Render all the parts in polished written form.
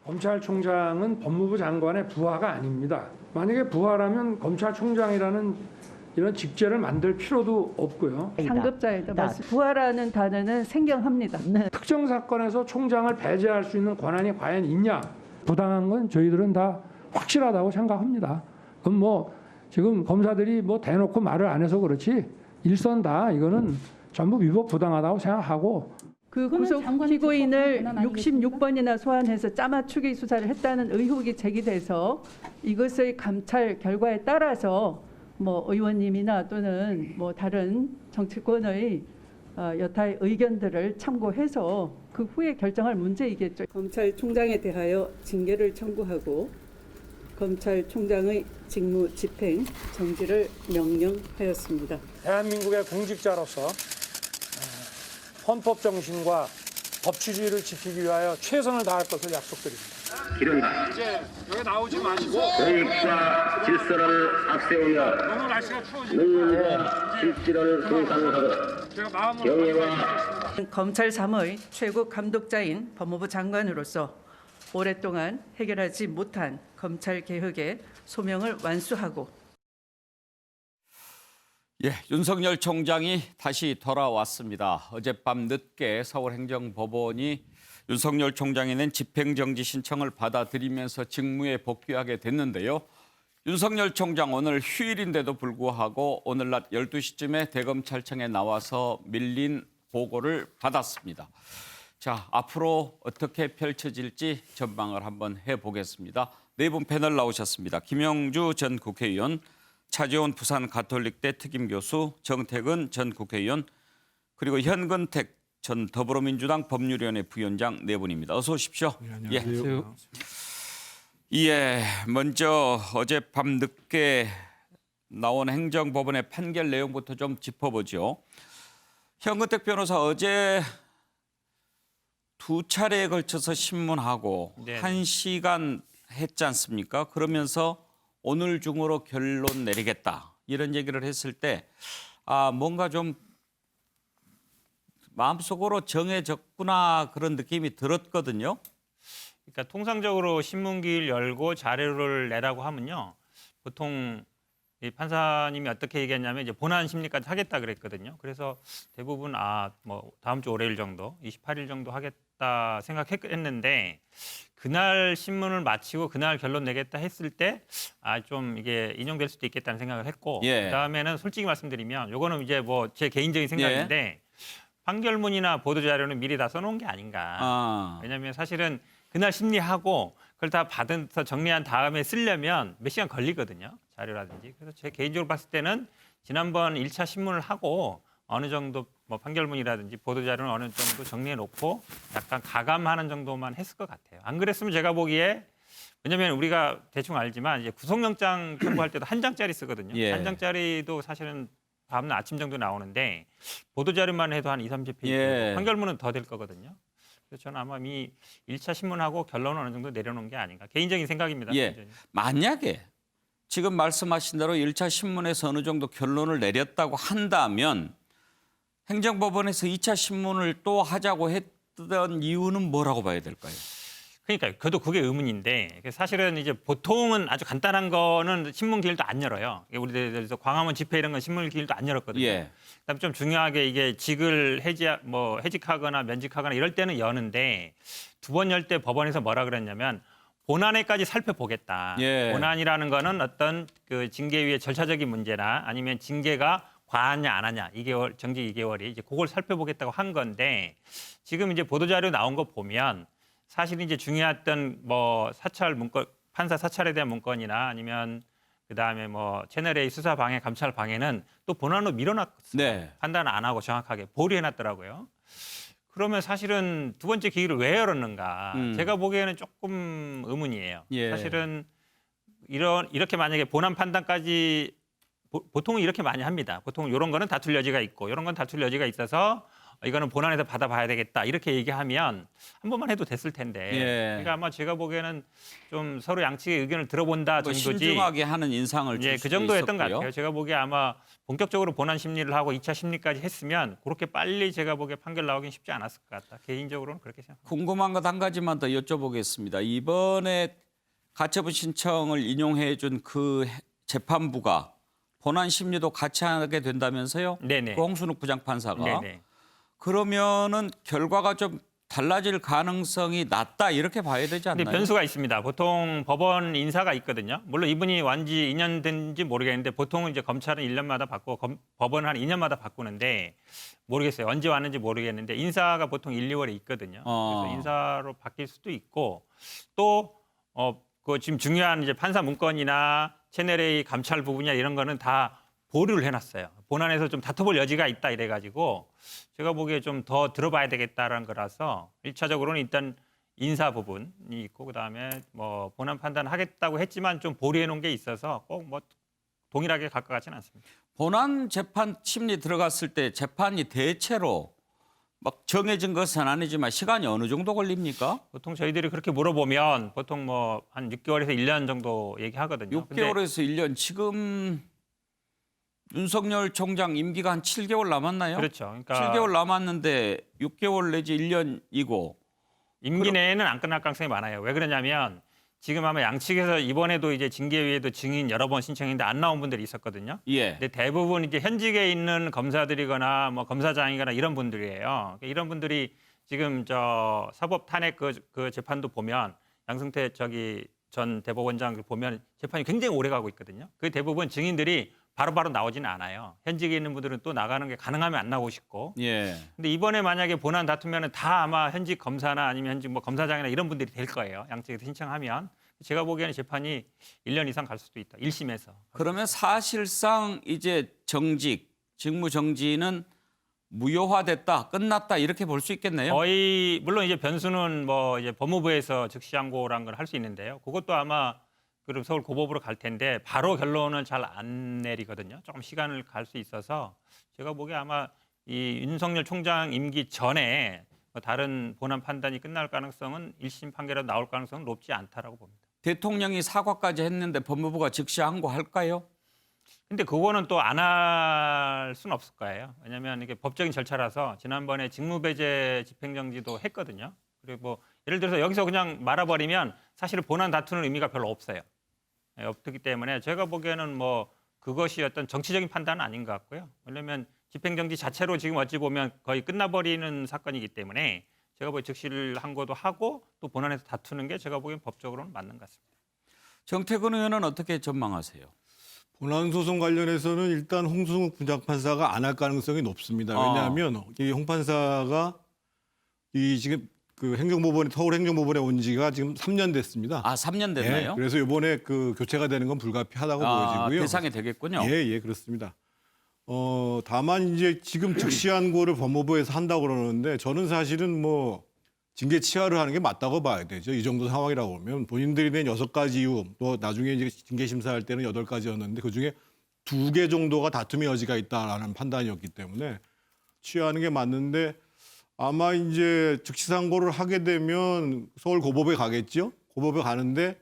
검찰총장은 법무부 장관의 부하가 아닙니다. 만약에 부하라면 검찰총장이라는 이런 직제를 만들 필요도 없고요. 상급자이다. 부하라는 단어는 생경합니다. 특정 사건에서 총장을 배제할 수 있는 권한이 과연 있냐? 부당한 건 저희들은 다 확실하다고 생각합니다. 그럼 뭐 지금 검사들이 뭐 대놓고 말을 안 해서 그렇지 일선 다 이거는 전부 위법 부당하다고 생각하고 그 구속 피고인을 66번이나 소환해서 짜맞추기 수사를 했다는 의혹이 제기돼서 이것의 감찰 결과에 따라서 뭐 의원님이나 또는 뭐 다른 정치권의 여타의 의견들을 참고해서 그 후에 결정할 문제이겠죠. 검찰총장에 대하여 징계를 청구하고 검찰총장의 직무 집행 정지를 명령하였습니다. 대한민국의 공직자로서 헌법 정신과 법치주의를 지키기 위하여 최선을 다할 것을 약속드립니다. 기름과 이제 여기 나오지 마시고 공익과 질서를 앞세우며 너무 날씨가 추워지니까 능력과 실질을 공상하고 제가 마음을 경애와 검찰 3의 최고 감독자인 법무부 장관으로서 오랫동안 해결하지 못한 검찰 개혁의 소명을 완수하고 예, 윤석열 총장이 다시 돌아왔습니다. 어젯밤 늦게 서울행정법원이 윤석열 총장이 낸 집행정지 신청을 받아들이면서 직무에 복귀하게 됐는데요. 윤석열 총장 오늘 휴일인데도 불구하고 오늘 낮 12시쯤에 대검찰청에 나와서 밀린 보고를 받았습니다. 자, 앞으로 어떻게 펼쳐질지 전망을 한번 해보겠습니다. 네 분 패널 나오셨습니다. 김영주 전 국회의원, 차재원 부산 가톨릭대 특임교수, 정태근 전 국회의원, 그리고 현근택 전 더불어민주당 법률위원회 부위원장 네 분입니다. 어서 오십시오. 네, 안녕하세요. 예, 먼저 어젯밤 늦게 나온 행정법원의 판결 내용부터 좀 짚어보죠. 현근택 변호사 어제 두 차례에 걸쳐서 신문하고 네. 1시간 했지 않습니까? 그러면서 오늘 중으로 결론 내리겠다 이런 얘기를 했을 때 뭔가 좀 마음속으로 정해졌구나 그런 느낌이 들었거든요. 그러니까 통상적으로 신문기를 열고 자료를 내라고 하면요. 보통 이 판사님이 어떻게 얘기했냐면 이제 본안 심리까지 하겠다 그랬거든요. 그래서 대부분 뭐 다음 주 월요일 정도, 28일 정도 하겠다 생각했는데 그날 신문을 마치고 그날 결론 내겠다 했을 때 좀 이게 인용될 수도 있겠다는 생각을 했고 그다음에는 솔직히 말씀드리면 요거는 이제 뭐 제 개인적인 생각인데 판결문이나 보도 자료는 미리 다 써놓은 게 아닌가. 왜냐하면 사실은 그날 심리하고 그걸 다 받아서 정리한 다음에 쓰려면 몇 시간 걸리거든요. 자료라든지. 그래서 제 개인적으로 봤을 때는 지난번 1차 신문을 하고 어느 정도 뭐 판결문이라든지 보도 자료는 어느 정도 정리해 놓고 약간 가감하는 정도만 했을 것 같아요. 안 그랬으면 제가 보기에 왜냐하면 우리가 대충 알지만 이제 구속영장 청구할 때도 한 장짜리 쓰거든요. 한 장짜리도 사실은 다음날 아침 정도 나오는데 보도 자료만 해도 한 20-30페이지 판결문은 더 될 거거든요. 그래서 저는 아마 이 1차 신문하고 결론을 어느 정도 내려놓은 게 아닌가. 개인적인 생각입니다. 만약에 지금 말씀하신 대로 1차 신문에서 어느 정도 결론을 내렸다고 한다면 행정법원에서 2차 신문을 또 하자고 했던 이유는 뭐라고 봐야 될까요? 그러니까 그도 그게 의문인데 사실은 이제 보통은 아주 간단한 거는 신문 기일도 안 열어요. 우리들에서 광화문 집회 이런 건 신문 기일도 안 열었거든요. 그다음에 좀 중요하게 이게 직을 해직하거나 면직하거나 이럴 때는 여는데 두 번 열 때 법원에서 뭐라 그랬냐면 본안에까지 살펴보겠다. 본안이라는 거는 어떤 그 징계위의 절차적인 문제나 아니면 징계가 과하냐 안 하냐 2개월 정직 2개월이 이제 그걸 살펴보겠다고 한 건데 지금 이제 보도 자료 나온 거 보면 사실 이제 중요했던 뭐 사찰 문건 판사 사찰에 대한 문건이나 아니면 그다음에 뭐 채널 A 수사 방해 감찰 방해는 또 본안으로 밀어놨어요. 판단 안 하고 정확하게 보류해놨더라고요. 그러면 사실은 두 번째 기일을 왜 열었는가? 제가 보기에는 조금 의문이에요. 사실은 이렇게 만약에 본안 판단까지 보통은 이렇게 많이 합니다. 보통 이런 거는 다툴 여지가 있고 이런 건 다툴 여지가 있어서 이거는 본안에서 받아봐야 되겠다 이렇게 얘기하면 한 번만 해도 됐을 텐데. 예. 그러니까 아마 제가 보기에는 좀 서로 양측의 의견을 들어본다 뭐 정도지. 신중하게 하는 인상을 줄 예, 그 수도 정도였던 것 있었고요. 같아요. 제가 보기에 아마 본격적으로 본안 심리를 하고 2차 심리까지 했으면 그렇게 빨리 제가 보기에 판결 나오긴 쉽지 않았을 것 같다. 개인적으로는 그렇게 생각합니다. 궁금한 것 한 가지만 더 여쭤보겠습니다. 이번에 가처분 신청을 인용해 준 그 재판부가 본안 심리도 같이 하게 된다면서요? 네네. 그 홍순욱 부장판사가. 네네. 그러면은 결과가 좀 달라질 가능성이 낮다 이렇게 봐야 되지 근데 않나요? 변수가 있습니다. 보통 법원 인사가 있거든요. 물론 이분이 완지 2년 된지 모르겠는데 보통은 이제 검찰은 1년마다 바꾸고 법원은 한 2년마다 바꾸는데 모르겠어요. 언제 왔는지 모르겠는데 인사가 보통 1, 2월에 있거든요. 그래서 인사로 바뀔 수도 있고 또 그 지금 중요한 이제 판사 문건이나 채널A 감찰 부분이나 이런 거는 다 보류를 해놨어요. 본안에서 좀 다퉈볼 여지가 있다 이래가지고 제가 보기에 좀 더 들어봐야 되겠다라는 거라서 1차적으로는 일단 인사 부분이 있고 그다음에 뭐 본안 판단하겠다고 했지만 좀 보류해 놓은 게 있어서 꼭 뭐 동일하게 갈 것 같지는 않습니다. 본안 재판 심리 들어갔을 때 재판이 대체로 막 정해진 것은 아니지만 시간이 어느 정도 걸립니까? 보통 저희들이 그렇게 물어보면 보통 뭐 한 6개월에서 1년 정도 얘기하거든요. 근데 6개월에서 1년. 지금 윤석열 총장 임기가 한 7개월 남았나요? 그렇죠. 그러니까 7개월 남았는데 6개월 내지 1년이고. 임기 내에는 안 끝날 가능성이 많아요. 왜 그러냐면 지금 아마 양측에서 이번에도 이제 징계위에도 증인 여러 번 신청했는데 안 나온 분들이 있었거든요. 예. 근데 대부분 이제 현직에 있는 검사들이거나 뭐 검사장이거나 이런 분들이에요. 이런 분들이 지금 저 사법 탄핵 그 재판도 보면 양승태 전 대법원장 보면 재판이 굉장히 오래 가고 있거든요. 그 대부분 증인들이 바로바로 나오지는 않아요. 현직에 있는 분들은 또 나가는 게 가능하면 안 나오고 싶고. 예. 근데 이번에 만약에 본안 다투면은 다 아마 현직 검사나 아니면 현직 뭐 검사장이나 이런 분들이 될 거예요. 양측에서 신청하면. 제가 보기에는 재판이 1년 이상 갈 수도 있다. 1심에서. 그러면 사실상 이제 정직, 직무 정지는 무효화됐다, 끝났다 이렇게 볼 수 있겠네요. 거의 물론 이제 변수는 뭐 이제 법무부에서 즉시항고라는 걸 할 수 있는데요. 그것도 아마 그럼 서울 고법으로 갈 텐데 바로 결론을 잘 안 내리거든요. 조금 시간을 갈 수 있어서 제가 보기에 아마 이 윤석열 총장 임기 전에 뭐 다른 본안 판단이 끝날 가능성은 1심 판결이 나올 가능성은 높지 않다라고 봅니다. 대통령이 사과까지 했는데 법무부가 즉시 항고할까요? 근데 그거는 또 안 할 수는 없을 거예요. 왜냐하면 이게 법적인 절차라서 지난번에 직무배제 집행정지도 했거든요. 그리고 뭐 예를 들어서 여기서 그냥 말아버리면 사실 본안 다투는 의미가 별로 없어요. 없기 때문에 제가 보기에는 뭐 그것이 어떤 정치적인 판단은 아닌 것 같고요. 왜냐하면 집행정지 자체로 지금 어찌 보면 거의 끝나버리는 사건이기 때문에 제가 보기에 즉시를 항고도 하고 또 본안에서 다투는 게 제가 보기엔 법적으로는 맞는 것 같습니다. 정태근 의원은 어떻게 전망하세요? 본안 소송 관련해서는 일단 홍순욱 부장판사가 안 할 가능성이 높습니다. 왜냐하면 이 홍 판사가 이 지금 그 행정법원에 서울 행정법원에 온 지가 지금 3년 됐습니다. 아, 3년 됐나요? 그래서 이번에 그 교체가 되는 건 불가피하다고 보여지고요. 대상이 되겠군요. 예, 그렇습니다. 다만 이제 지금 즉시항고를 법무부에서 한다고 그러는데 저는 사실은 뭐 징계 치하를 하는 게 맞다고 봐야 되죠. 이 정도 상황이라고 보면 본인들이 낸 6가지 이유, 또 나중에 이제 징계 심사할 때는 8가지였는데 그중에 2개 정도가 다툼의 여지가 있다라는 판단이었기 때문에 취하는 게 맞는데 아마 이제 즉시상고를 하게 되면 서울 고법에 가겠죠. 고법에 가는데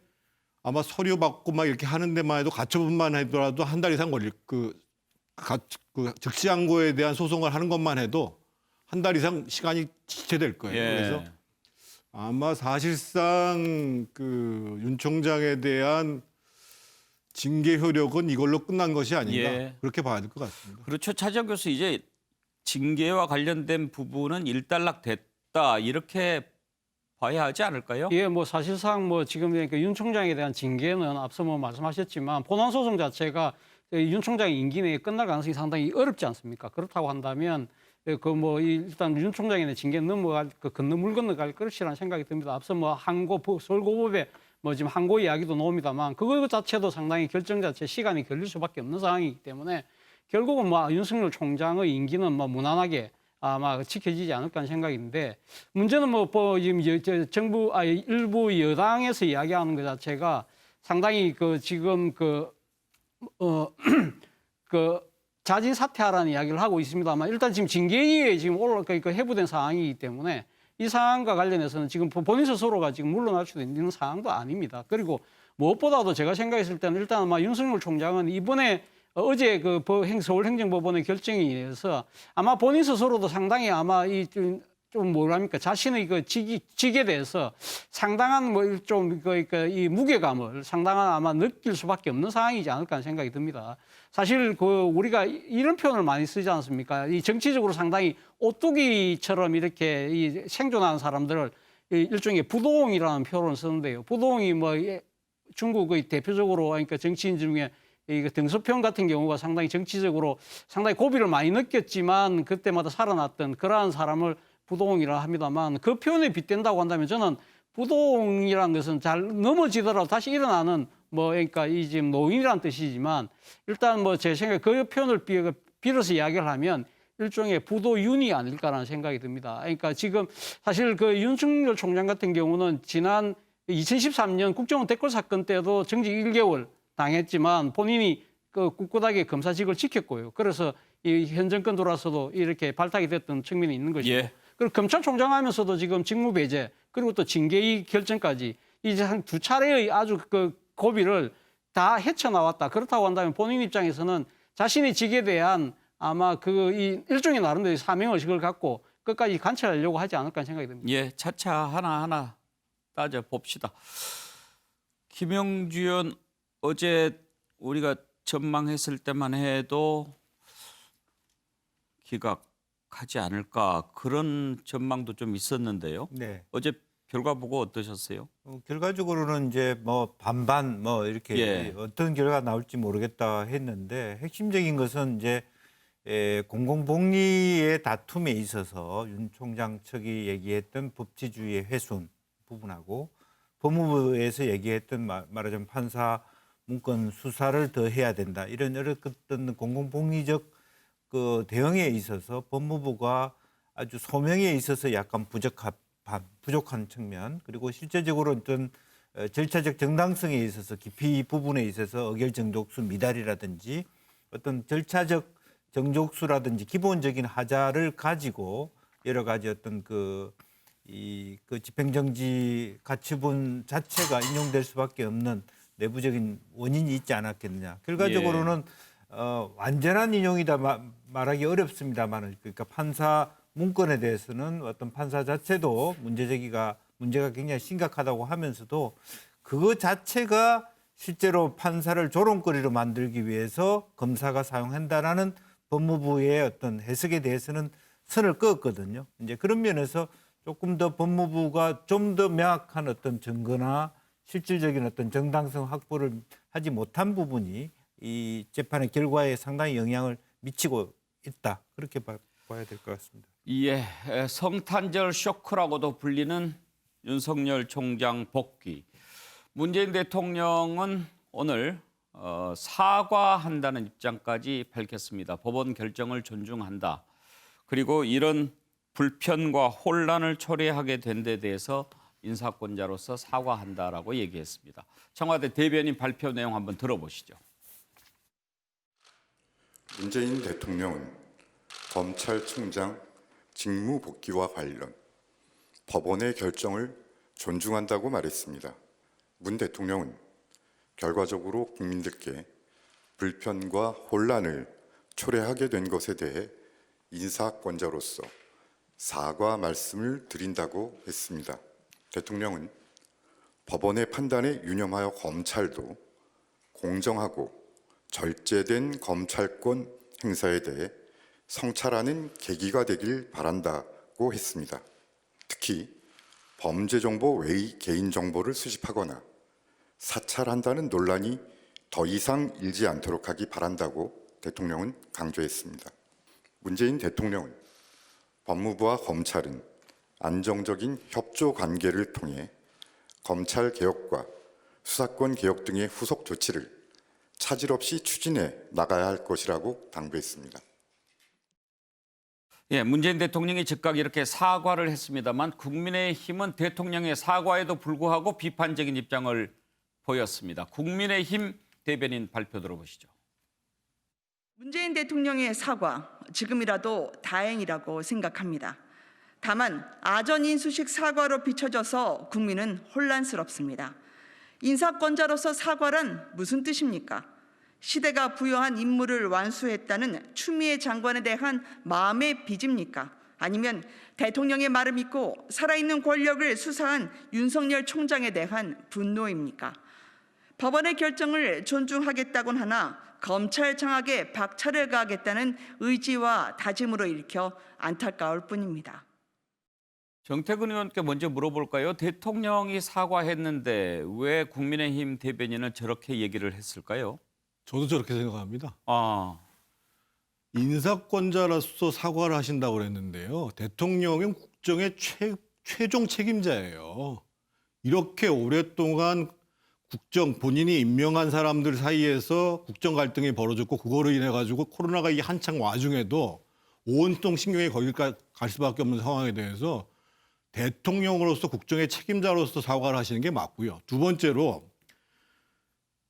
아마 서류 받고 막 이렇게 하는 데만 해도 가처분만 하더라도 한 달 이상 걸릴 그 즉시항고에 대한 소송을 하는 것만 해도 한 달 이상 시간이 지체될 거예요. 예. 그래서 아마 사실상 그 윤 총장에 대한 징계 효력은 이걸로 끝난 것이 아닌가 예. 그렇게 봐야 될 것 같습니다. 그렇죠. 차지영 교수, 이제 징계와 관련된 부분은 일단락됐다 이렇게 봐야 하지 않을까요? 예, 뭐 사실상 뭐 지금 그러니까 윤 총장에 대한 징계는 앞서 뭐 말씀하셨지만 본안 소송 자체가 윤 총장의 임기 내에 끝날 가능성이 상당히 어렵지 않습니까? 그렇다고 한다면 그 뭐 일단 윤 총장에 대한 징계 넘어갈 물 건너갈 것이라는 생각이 듭니다. 앞서 뭐 항고 서울고법에 뭐 지금 항고 이야기도 나옵니다만 그거 자체도 상당히 결정 자체 시간이 걸릴 수밖에 없는 상황이기 때문에 결국은 뭐 윤석열 총장의 임기는 뭐 무난하게 아마 지켜지지 않을까 하는 생각인데 문제는 뭐 지금 정부 일부 여당에서 이야기하는 것 자체가 상당히 그 지금 자진 사퇴하라는 이야기를 하고 있습니다만 일단 지금 징계위에 지금 그러니까 해부된 상황이기 때문에 이 상황과 관련해서는 지금 본인 스스로가 지금 물러날 수도 있는 상황도 아닙니다. 그리고 무엇보다도 제가 생각했을 때는 일단 아마 윤석열 총장은 이번에 어제 그 서울행정법원의 결정에 의해서 아마 본인 스스로도 상당히 아마 좀 뭐랍니까 자신의 그 직에 대해서 상당한 뭐 좀 이 무게감을 상당한 아마 느낄 수밖에 없는 상황이지 않을까 하는 생각이 듭니다. 사실 그 우리가 이런 표현을 많이 쓰지 않습니까? 이 정치적으로 상당히 오뚜기처럼 이렇게 이 생존하는 사람들을 일종의 부도옹이라는 표현을 쓰는데요. 부도옹이 뭐 중국의 대표적으로 그러니까 정치인 중에 이 등소평 같은 경우가 상당히 정치적으로 상당히 고비를 많이 느꼈지만 그때마다 살아났던 그러한 사람을 부도옹이라 합니다만 그 표현에 빗댄다고 한다면 저는 부도옹이라는 것은 잘 넘어지더라도 다시 일어나는 뭐 그러니까 이 지금 노인이라는 뜻이지만 일단 뭐 제 생각에 그 표현을 빌어서 이야기를 하면 일종의 부도윤이 아닐까라는 생각이 듭니다. 그러니까 지금 사실 그 윤석열 총장 같은 경우는 지난 2013년 국정원 댓글 사건 때도 정직 1개월 당했지만 본인이 그 꿋꿋하게 검사직을 지켰고요. 그래서 이 현 정권 들어와서도 이렇게 발탁이 됐던 측면이 있는 것이고 예. 그리고 검찰총장 하면서도 지금 직무 배제 그리고 또 징계위 결정까지 이제 한 두 차례의 아주 그 고비를 다 헤쳐나왔다. 그렇다고 한다면 본인 입장에서는 자신의 직에 대한 아마 그 이 일종의 나름대로 사명의식을 갖고 끝까지 관철하려고 하지 않을까 하는 생각이 듭니다. 예, 차차 하나하나 따져 봅시다. 김영주 의원 어제 우리가 전망했을 때만 해도 기각하지 않을까 그런 전망도 좀 있었는데요. 네. 어제 결과 보고 어떠셨어요? 결과적으로는 이제 뭐 반반 뭐 이렇게 예. 어떤 결과가 나올지 모르겠다 했는데 핵심적인 것은 이제 공공복리의 다툼에 있어서 윤 총장 측이 얘기했던 법치주의의 훼손 부분하고 법무부에서 얘기했던 말하자면 판사 문건 수사를 더 해야 된다. 이런 어떤 공공복리적 그 대응에 있어서 법무부가 아주 소명에 있어서 약간 부족한 측면 그리고 실제적으로 어떤 절차적 정당성에 있어서 기피 부분에 있어서 의결 정족수 미달이라든지 어떤 절차적 정족수라든지 기본적인 하자를 가지고 여러 가지 어떤 그 집행정지 가처분 자체가 인용될 수밖에 없는 내부적인 원인이 있지 않았겠느냐. 결과적으로는 완전한 인용이다 말하기 어렵습니다만 그러니까 판사 문건에 대해서는 어떤 판사 자체도 문제가 굉장히 심각하다고 하면서도 그거 자체가 실제로 판사를 조롱거리로 만들기 위해서 검사가 사용한다라는 법무부의 어떤 해석에 대해서는 선을 그었거든요. 이제 그런 면에서 조금 더 법무부가 좀 더 명확한 어떤 증거나 실질적인 어떤 정당성 확보를 하지 못한 부분이 이 재판의 결과에 상당히 영향을 미치고 있다. 그렇게 봐야 될 것 같습니다. 예, 성탄절 쇼크라고도 불리는 윤석열 총장 복귀. 문재인 대통령은 오늘 사과한다는 입장까지 밝혔습니다. 법원 결정을 존중한다. 그리고 이런 불편과 혼란을 초래하게 된 데 대해서 인사권자로서 사과한다라고 얘기했습니다. 청와대 대변인 발표 내용 한번 들어보시죠. 문재인 대통령은 검찰총장 직무 복귀와 관련 법원의 결정을 존중한다고 말했습니다. 문 대통령은 결과적으로 국민들께 불편과 혼란을 초래하게 된 것에 대해 인사권자로서 사과 말씀을 드린다고 했습니다. 대통령은 법원의 판단에 유념하여 검찰도 공정하고 절제된 검찰권 행사에 대해 성찰하는 계기가 되길 바란다고 했습니다. 특히 범죄정보 외의 개인정보를 수집하거나 사찰한다는 논란이 더 이상 일지 않도록 하기 바란다고 대통령은 강조했습니다. 문재인 대통령은 법무부와 검찰은 안정적인 협조 관계를 통해 검찰 개혁과 수사권 개혁 등의 후속 조치를 차질 없이 추진해 나가야 할 것이라고 당부했습니다. 예, 문재인 대통령이 즉각 이렇게 사과를 했습니다만 국민의힘은 대통령의 사과에도 불구하고 비판적인 입장을 보였습니다. 국민의힘 대변인 발표 들어보시죠. 문재인 대통령의 사과, 지금이라도 다행이라고 생각합니다. 다만 아전인수식 사과로 비춰져서 국민은 혼란스럽습니다. 인사권자로서 사과란 무슨 뜻입니까? 시대가 부여한 임무를 완수했다는 추미애 장관에 대한 마음의 빚입니까? 아니면 대통령의 말을 믿고 살아있는 권력을 수사한 윤석열 총장에 대한 분노입니까? 법원의 결정을 존중하겠다곤 하나 검찰 장악에 박차를 가하겠다는 의지와 다짐으로 일으켜 안타까울 뿐입니다. 정태근 의원께 먼저 물어볼까요? 대통령이 사과했는데 왜 국민의힘 대변인은 저렇게 얘기를 했을까요? 저도 저렇게 생각합니다. 아, 인사권자로서 사과를 하신다고 그랬는데요. 대통령은 국정의 최종 책임자예요. 이렇게 오랫동안 국정, 본인이 임명한 사람들 사이에서 국정 갈등이 벌어졌고 그거로 인해 가지고 코로나가 이 한창 와중에도 온통 신경이 거기까지 갈 수밖에 없는 상황에 대해서 대통령으로서 국정의 책임자로서 사과를 하시는 게 맞고요. 두 번째로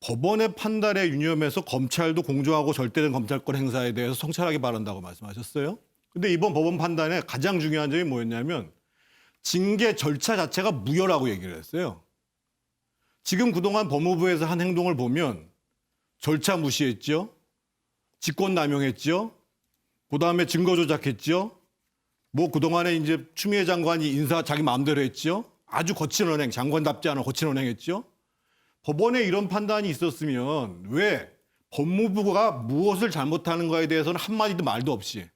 법원의 판단에 유념해서 검찰도 공정하고 절대된 검찰권 행사에 대해서 성찰하기 바란다고 말씀하셨어요. 근데 이번 법원 판단에 가장 중요한 점이 뭐였냐면 징계 절차 자체가 무효라고 얘기를 했어요. 지금 그동안 법무부에서 한 행동을 보면 절차 무시했죠. 직권남용했죠. 그다음에 증거 조작했죠. 뭐 그동안에 이제 추미애 장관이 인사 자기 마음대로 했죠. 아주 거친 언행, 장관답지 않은 거친 언행했죠. 법원에 이런 판단이 있었으면 왜 법무부가 무엇을 잘못하는 거에 대해서는 한마디도 말도 없이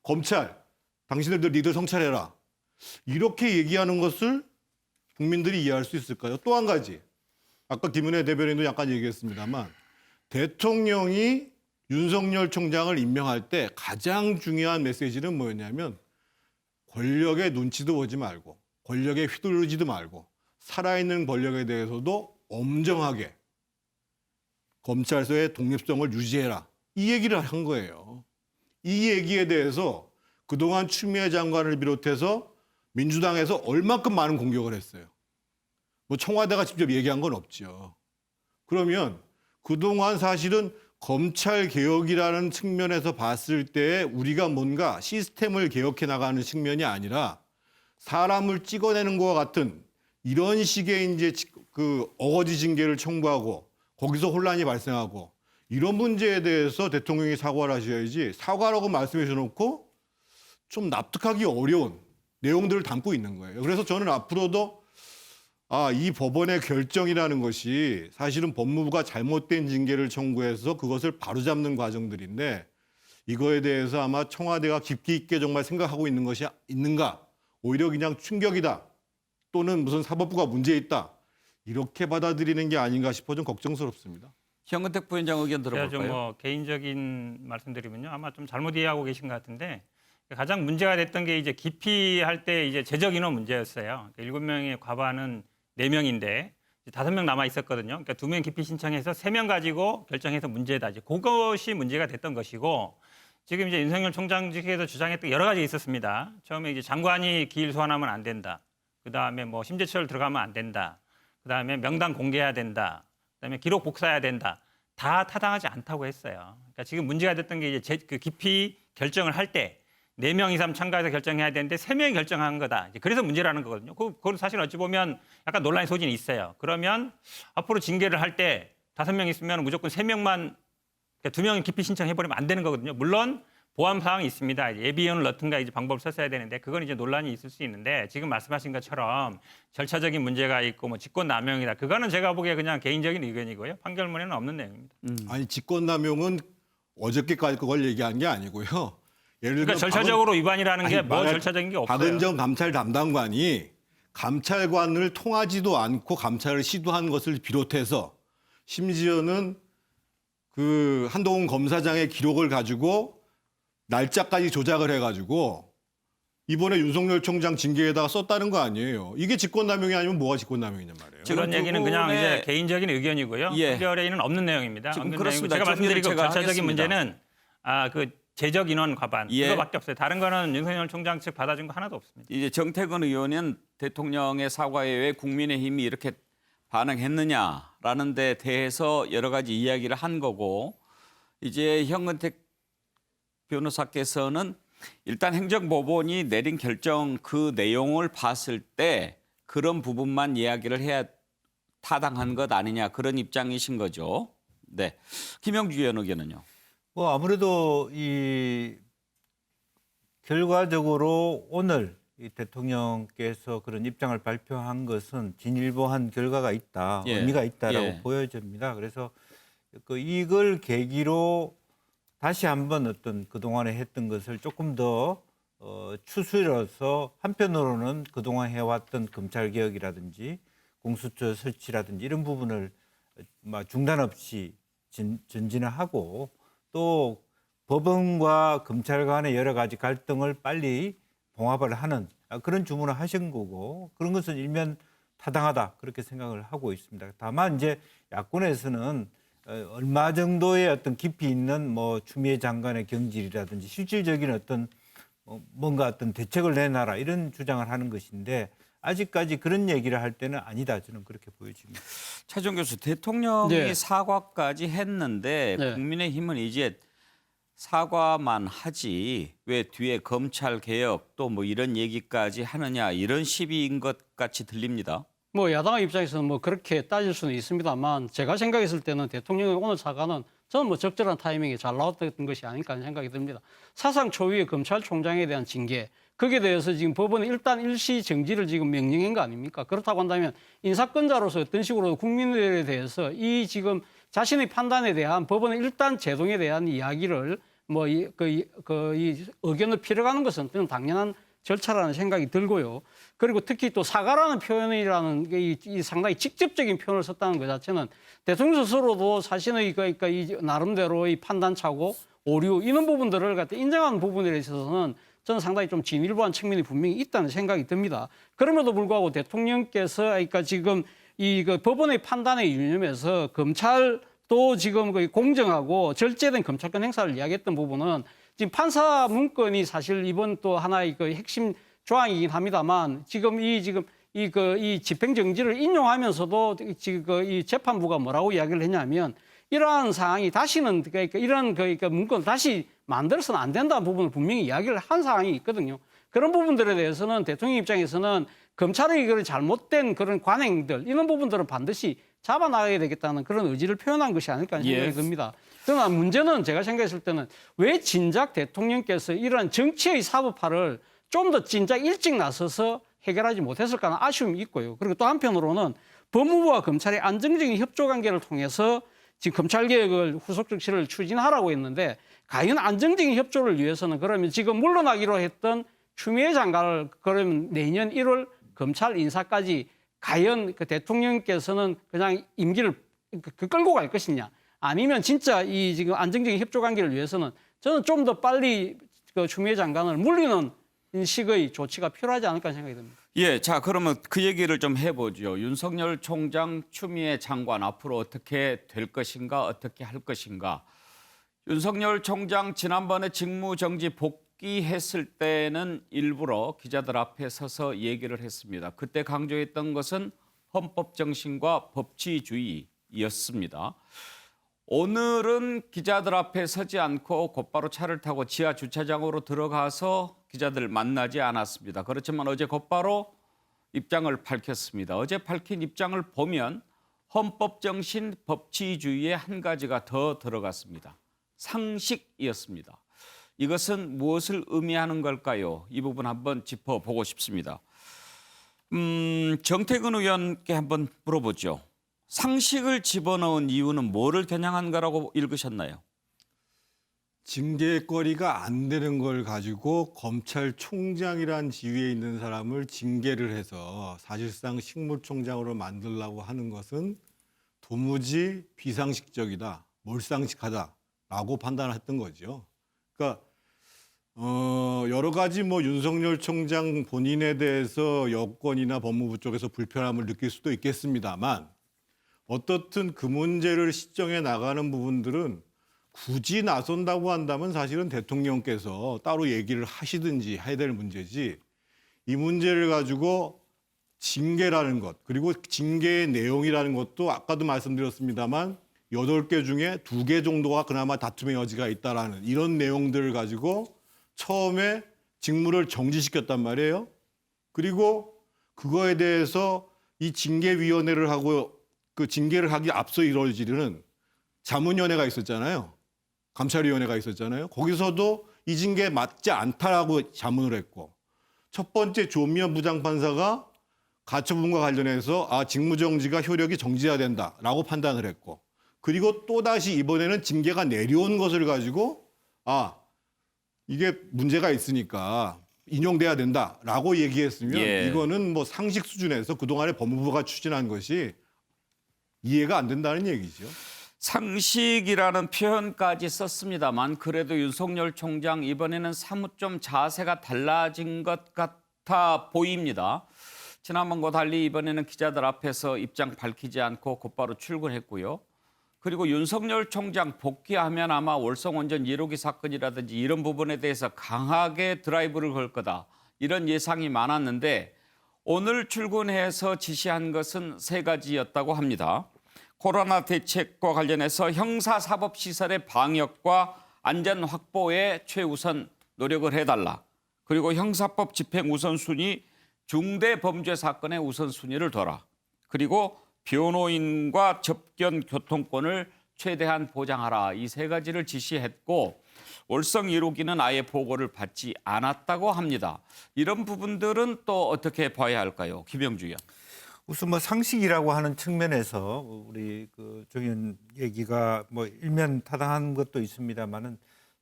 검찰, 당신들 니들 성찰해라. 이렇게 얘기하는 것을 국민들이 이해할 수 있을까요? 또 한 가지. 아까 김은혜 대변인도 약간 얘기했습니다만 대통령이 윤석열 총장을 임명할 때 가장 중요한 메시지는 뭐였냐면 권력의 눈치도 보지 말고 권력에 휘둘리지도 말고 살아있는 권력에 대해서도 엄정하게 검찰서의 독립성을 유지해라. 이 얘기를 한 거예요. 이 얘기에 대해서 그동안 추미애 장관을 비롯해서 민주당에서 얼마큼 많은 공격을 했어요. 뭐 청와대가 직접 얘기한 건 없죠. 그러면 그동안 사실은 검찰 개혁이라는 측면에서 봤을 때 우리가 뭔가 시스템을 개혁해 나가는 측면이 아니라 사람을 찍어내는 것과 같은 이런 식의 이제 그 어거지 징계를 청구하고 거기서 혼란이 발생하고 이런 문제에 대해서 대통령이 사과를 하셔야지 사과라고 말씀해 주놓고 좀 납득하기 어려운 내용들을 담고 있는 거예요. 그래서 저는 앞으로도 이 법원의 결정이라는 것이 사실은 법무부가 잘못된 징계를 청구해서 그것을 바로잡는 과정들인데 이거에 대해서 아마 청와대가 깊이 있게 정말 생각하고 있는 것이 있는가? 오히려 그냥 충격이다. 또는 무슨 사법부가 문제 있다. 이렇게 받아들이는 게 아닌가 싶어 좀 걱정스럽습니다. 현근택 부위원장 의견 제가 들어볼까요? 좀 개인적인 말씀드리면요. 아마 좀 잘못 이해하고 계신 것 같은데 가장 문제가 됐던 게 이제 기피할 때 이제 제적 인원 문제였어요. 7명의 과반은 4명인데 5명 남아 있었거든요. 그러니까 2명 기피 신청해서 3명 가지고 결정해서 문제다. 이제 그것이 문제가 됐던 것이고 지금 이제 윤석열 총장 측에서 주장했던 여러 가지 있었습니다. 처음에 이제 장관이 기일 소환하면 안 된다. 그다음에 뭐 심재철 들어가면 안 된다. 그다음에 명단 공개해야 된다. 그다음에 기록 복사해야 된다. 다 타당하지 않다고 했어요. 그러니까 지금 문제가 됐던 게 이제 그 기피 결정을 할 때 4명 이상 참가해서 결정해야 되는데 3명이 결정한 거다. 그래서 문제라는 거거든요. 그건 사실 어찌 보면 약간 논란의 소진이 있어요. 그러면 앞으로 징계를 할 때 5명 있으면 무조건 3명만, 그러니까 2명이 기피 신청해버리면 안 되는 거거든요. 물론 보완 사항이 있습니다. 예비위원을 넣든가 이제 방법을 썼어야 되는데 그건 이제 논란이 있을 수 있는데 지금 말씀하신 것처럼 절차적인 문제가 있고 뭐 직권남용이다. 그거는 제가 보기에 그냥 개인적인 의견이고요. 판결문에는 없는 내용입니다. 아니 직권남용은 어저께까지 그걸 얘기한 게 아니고요. 예를 들면 그러니까 절차적으로 위반이라는 게 뭐 절차적인 게 없어요. 박은정 감찰 담당관이 감찰관을 통하지도 않고 감찰을 시도한 것을 비롯해서 심지어는 그 한동훈 검사장의 기록을 가지고 날짜까지 조작을 해가지고 이번에 윤석열 총장 징계에다가 썼다는 거 아니에요. 이게 직권남용이 아니면 뭐가 직권남용이냐 말이에요. 그런 얘기는 그냥 이제 개인적인 의견이고요. 예. 판결에는 없는 내용입니다. 지금 없는 그렇습니다. 내용이고 제가 말씀드린 그 제가 절차적인 하겠습니다. 문제는 그 제적 인원 과반 예. 그거밖에 없어요. 다른 거는 윤석열 총장 측 받아준 거 하나도 없습니다. 이제 정태근 의원은 대통령의 사과에 왜 국민의힘이 이렇게 반응했느냐라는 데 대해서 여러 가지 이야기를 한 거고 이제 현근택 변호사께서는 일단 행정법원이 내린 결정 그 내용을 봤을 때 그런 부분만 이야기를 해야 타당한 것 아니냐 그런 입장이신 거죠. 네, 김영주 의원 의견은요. 뭐 아무래도 이 결과적으로 오늘 이 대통령께서 그런 입장을 발표한 것은 진일보한 결과가 있다, 예. 의미가 있다라고 예. 보여집니다. 그래서 이걸 계기로 다시 한번 어떤 그동안에 했던 것을 조금 더 추스려서 한편으로는 그동안 해왔던 검찰개혁이라든지 공수처 설치라든지 이런 부분을 중단 없이 전진을 하고 또 법원과 검찰 간의 여러 가지 갈등을 빨리 봉합을 하는 그런 주문을 하신 거고 그런 것은 일면 타당하다 그렇게 생각을 하고 있습니다. 다만 이제 야권에서는 얼마 정도의 어떤 깊이 있는 뭐 추미애 장관의 경질이라든지 실질적인 어떤 뭔가 어떤 대책을 내놔라 이런 주장을 하는 것인데 아직까지 그런 얘기를 할 때는 아니다 저는 그렇게 보여집니다. 차정 교수, 대통령이 네. 사과까지 했는데 네. 국민의힘은 이제 사과만 하지 왜 뒤에 검찰 개혁 또 뭐 이런 얘기까지 하느냐 이런 시비인 것 같이 들립니다. 뭐 야당 입장에서는 뭐 그렇게 따질 수는 있습니다만 제가 생각했을 때는 대통령의 오늘 사과는 저는 뭐 적절한 타이밍에 잘 나왔던 것이 아닐까 하는 생각이 듭니다. 사상 초유의 검찰총장에 대한 징계 거기에 대해서 지금 법원이 일단 일시 정지를 지금 명령한 거 아닙니까? 그렇다고 한다면 인사권자로서 어떤 식으로 국민들에 대해서 이 지금 자신의 판단에 대한 법원의 일단 제동에 대한 이야기를 뭐 이 의견을 필요하는 것은 저는 당연한 절차라는 생각이 들고요. 그리고 특히 또 사과라는 표현이라는 게 이 상당히 직접적인 표현을 썼다는 것 자체는 대통령 스스로도 자신의 그러니까 이 나름대로의 판단차고 오류 이런 부분들을 갖다 인정하는 부분에 있어서는 저는 상당히 좀 진일보한 측면이 분명히 있다는 생각이 듭니다. 그럼에도 불구하고 대통령께서 그러니까 지금 이 법원의 판단에 유념해서 검찰도 지금 거의 공정하고 절제된 검찰권 행사를 이야기했던 부분은 지금 판사 문건이 사실 이번 또 하나의 그 핵심 조항이긴 합니다만 지금 이 집행정지를 인용하면서도 지금 이 재판부가 뭐라고 이야기를 했냐면 이러한 사항이 다시는 그러니까 이런 그러니까 문건을 다시 만들어서는 안 된다는 부분을 분명히 이야기를 한 사항이 있거든요. 그런 부분들에 대해서는 대통령 입장에서는 검찰의 그런 잘못된 그런 관행들 이런 부분들은 반드시 잡아나가야 되겠다는 그런 의지를 표현한 것이 아닐까 하는 생각이 듭니다. 그러나 문제는 제가 생각했을 때는 왜 진작 대통령께서 이러한 정치의 사법화를 좀 더 진작 일찍 나서서 해결하지 못했을까 하는 아쉬움이 있고요. 그리고 또 한편으로는 법무부와 검찰의 안정적인 협조 관계를 통해서 지금 검찰개혁을 후속 조치를 추진하라고 했는데 과연 안정적인 협조를 위해서는 그러면 지금 물러나기로 했던 추미애 장관을 그러면 내년 1월 검찰 인사까지 과연 그 대통령께서는 그냥 임기를 끌고 갈 것이냐 아니면 진짜 이 지금 안정적인 협조 관계를 위해서는 저는 좀 더 빨리 그 추미애 장관을 물리는 식의 조치가 필요하지 않을까 생각이 듭니다. 예, 자 그러면 그 얘기를 좀 해보죠. 윤석열 총장, 추미애 장관 앞으로 어떻게 될 것인가, 어떻게 할 것인가. 윤석열 총장 지난번에 직무정지 복귀했을 때는 일부러 기자들 앞에 서서 얘기를 했습니다. 그때 강조했던 것은 헌법 정신과 법치주의였습니다. 오늘은 기자들 앞에 서지 않고 곧바로 차를 타고 지하 주차장으로 들어가서 기자들 만나지 않았습니다. 그렇지만 어제 곧바로 입장을 밝혔습니다. 어제 밝힌 입장을 보면 헌법 정신 법치주의의 한 가지가 더 들어갔습니다. 상식이었습니다. 이것은 무엇을 의미하는 걸까요? 이 부분 한번 짚어보고 싶습니다. 정태근 의원께 한번 물어보죠. 상식을 집어넣은 이유는 뭐를 겨냥한 거라고 읽으셨나요? 징계거리가 안 되는 걸 가지고 검찰총장이란 지위에 있는 사람을 징계를 해서 사실상 식물총장으로 만들려고 하는 것은 도무지 비상식적이다, 몰상식하다라고 판단을 했던 거죠. 그러니까 여러 가지 뭐 윤석열 총장 본인에 대해서 여권이나 법무부 쪽에서 불편함을 느낄 수도 있겠습니다만 어떻든 그 문제를 시정해 나가는 부분들은 굳이 나선다고 한다면 사실은 대통령께서 따로 얘기를 하시든지 해야 될 문제지 이 문제를 가지고 징계라는 것 그리고 징계의 내용이라는 것도 아까도 말씀드렸습니다만 8개 중에 2개 정도가 그나마 다툼의 여지가 있다라는 이런 내용들을 가지고 처음에 직무를 정지시켰단 말이에요. 그리고 그거에 대해서 이 징계위원회를 하고 그 징계를 하기 앞서 이루어지는 자문위원회가 있었잖아요. 감찰위원회가 있었잖아요. 거기서도 이 징계에 맞지 않다라고 자문을 했고, 첫 번째 조미연 부장판사가 가처분과 관련해서 직무정지가 효력이 정지해야 된다라고 판단을 했고, 그리고 또다시 이번에는 징계가 내려온 것을 가지고 이게 문제가 있으니까 인용돼야 된다라고 얘기했으면 예. 이거는 뭐 상식 수준에서 그동안에 법무부가 추진한 것이 이해가 안 된다는 얘기죠. 상식이라는 표현까지 썼습니다만 그래도 윤석열 총장 이번에는 사뭇 좀 자세가 달라진 것 같아 보입니다. 지난번과 달리 이번에는 기자들 앞에서 입장 밝히지 않고 곧바로 출근했고요. 그리고 윤석열 총장 복귀하면 아마 월성원전 1호기 사건이라든지 이런 부분에 대해서 강하게 드라이브를 걸 거다. 이런 예상이 많았는데 오늘 출근해서 지시한 것은 3가지였다고 합니다. 코로나 대책과 관련해서 형사사법시설의 방역과 안전 확보에 최우선 노력을 해달라. 그리고 형사법 집행 우선순위, 중대범죄 사건의 우선순위를 둬라. 그리고 변호인과 접견 교통권을 최대한 보장하라. 이 3가지를 지시했고 월성 1호기는 아예 보고를 받지 않았다고 합니다. 이런 부분들은 또 어떻게 봐야 할까요? 김영주 의원. 우선 뭐 상식이라고 하는 측면에서 우리 그 정의원 얘기가 뭐 일면 타당한 것도 있습니다만은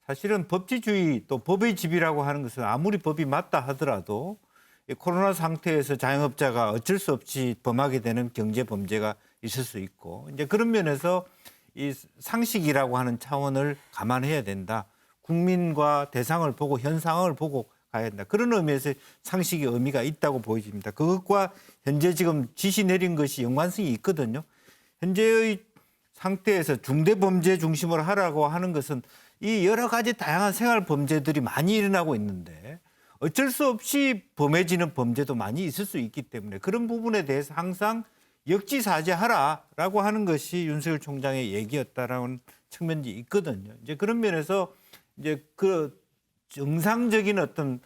사실은 법치주의 또 법의 집이라고 하는 것은 아무리 법이 맞다 하더라도 이 코로나 상태에서 자영업자가 어쩔 수 없이 범하게 되는 경제 범죄가 있을 수 있고 이제 그런 면에서 이 상식이라고 하는 차원을 감안해야 된다. 국민과 대상을 보고 현상을 보고 가야 된다. 그런 의미에서 상식의 의미가 있다고 보여집니다. 그것과 현재 지금 지시 내린 것이 연관성이 있거든요. 현재의 상태에서 중대범죄 중심으로 하라고 하는 것은 이 여러 가지 다양한 생활 범죄들이 많이 일어나고 있는데 어쩔 수 없이 범해지는 범죄도 많이 있을 수 있기 때문에 그런 부분에 대해서 항상 역지사지하라라고 하는 것이 윤석열 총장의 얘기였다라는 측면이 있거든요. 이제 그런 면에서 이제 그 정상적인 어떤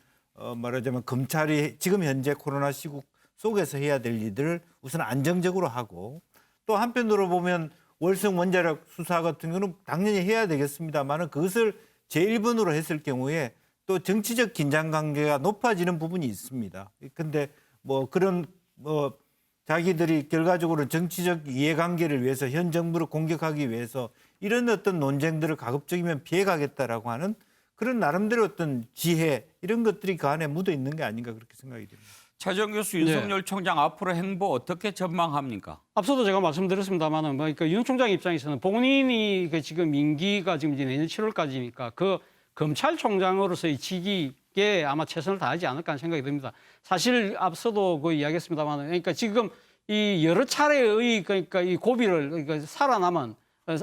말하자면 검찰이 지금 현재 코로나 시국 속에서 해야 될 일들을 우선 안정적으로 하고 또 한편으로 보면 월성 원자력 수사 같은 경우는 당연히 해야 되겠습니다만은 그것을 제1번으로 했을 경우에 또 정치적 긴장 관계가 높아지는 부분이 있습니다. 근데 뭐 그런 뭐 자기들이 결과적으로 정치적 이해관계를 위해서 현 정부를 공격하기 위해서 이런 어떤 논쟁들을 가급적이면 피해가겠다라고 하는 그런 나름대로 어떤 지혜 이런 것들이 그 안에 묻어 있는 게 아닌가 그렇게 생각이 됩니다. 차정 교수, 윤석열 총장 앞으로 행보 어떻게 전망합니까? 앞서도 제가 말씀드렸습니다만은 그러니까 윤 총장 입장에서는 본인이 그 지금 임기가 지금 이제 내년 7월까지니까 그 검찰총장으로서의 직위에 아마 최선을 다하지 않을까 하는 생각이 듭니다. 사실 앞서도 그 이야기했습니다만, 그러니까 지금 이 여러 차례의 그러니까 이 고비를 그러니까 살아남은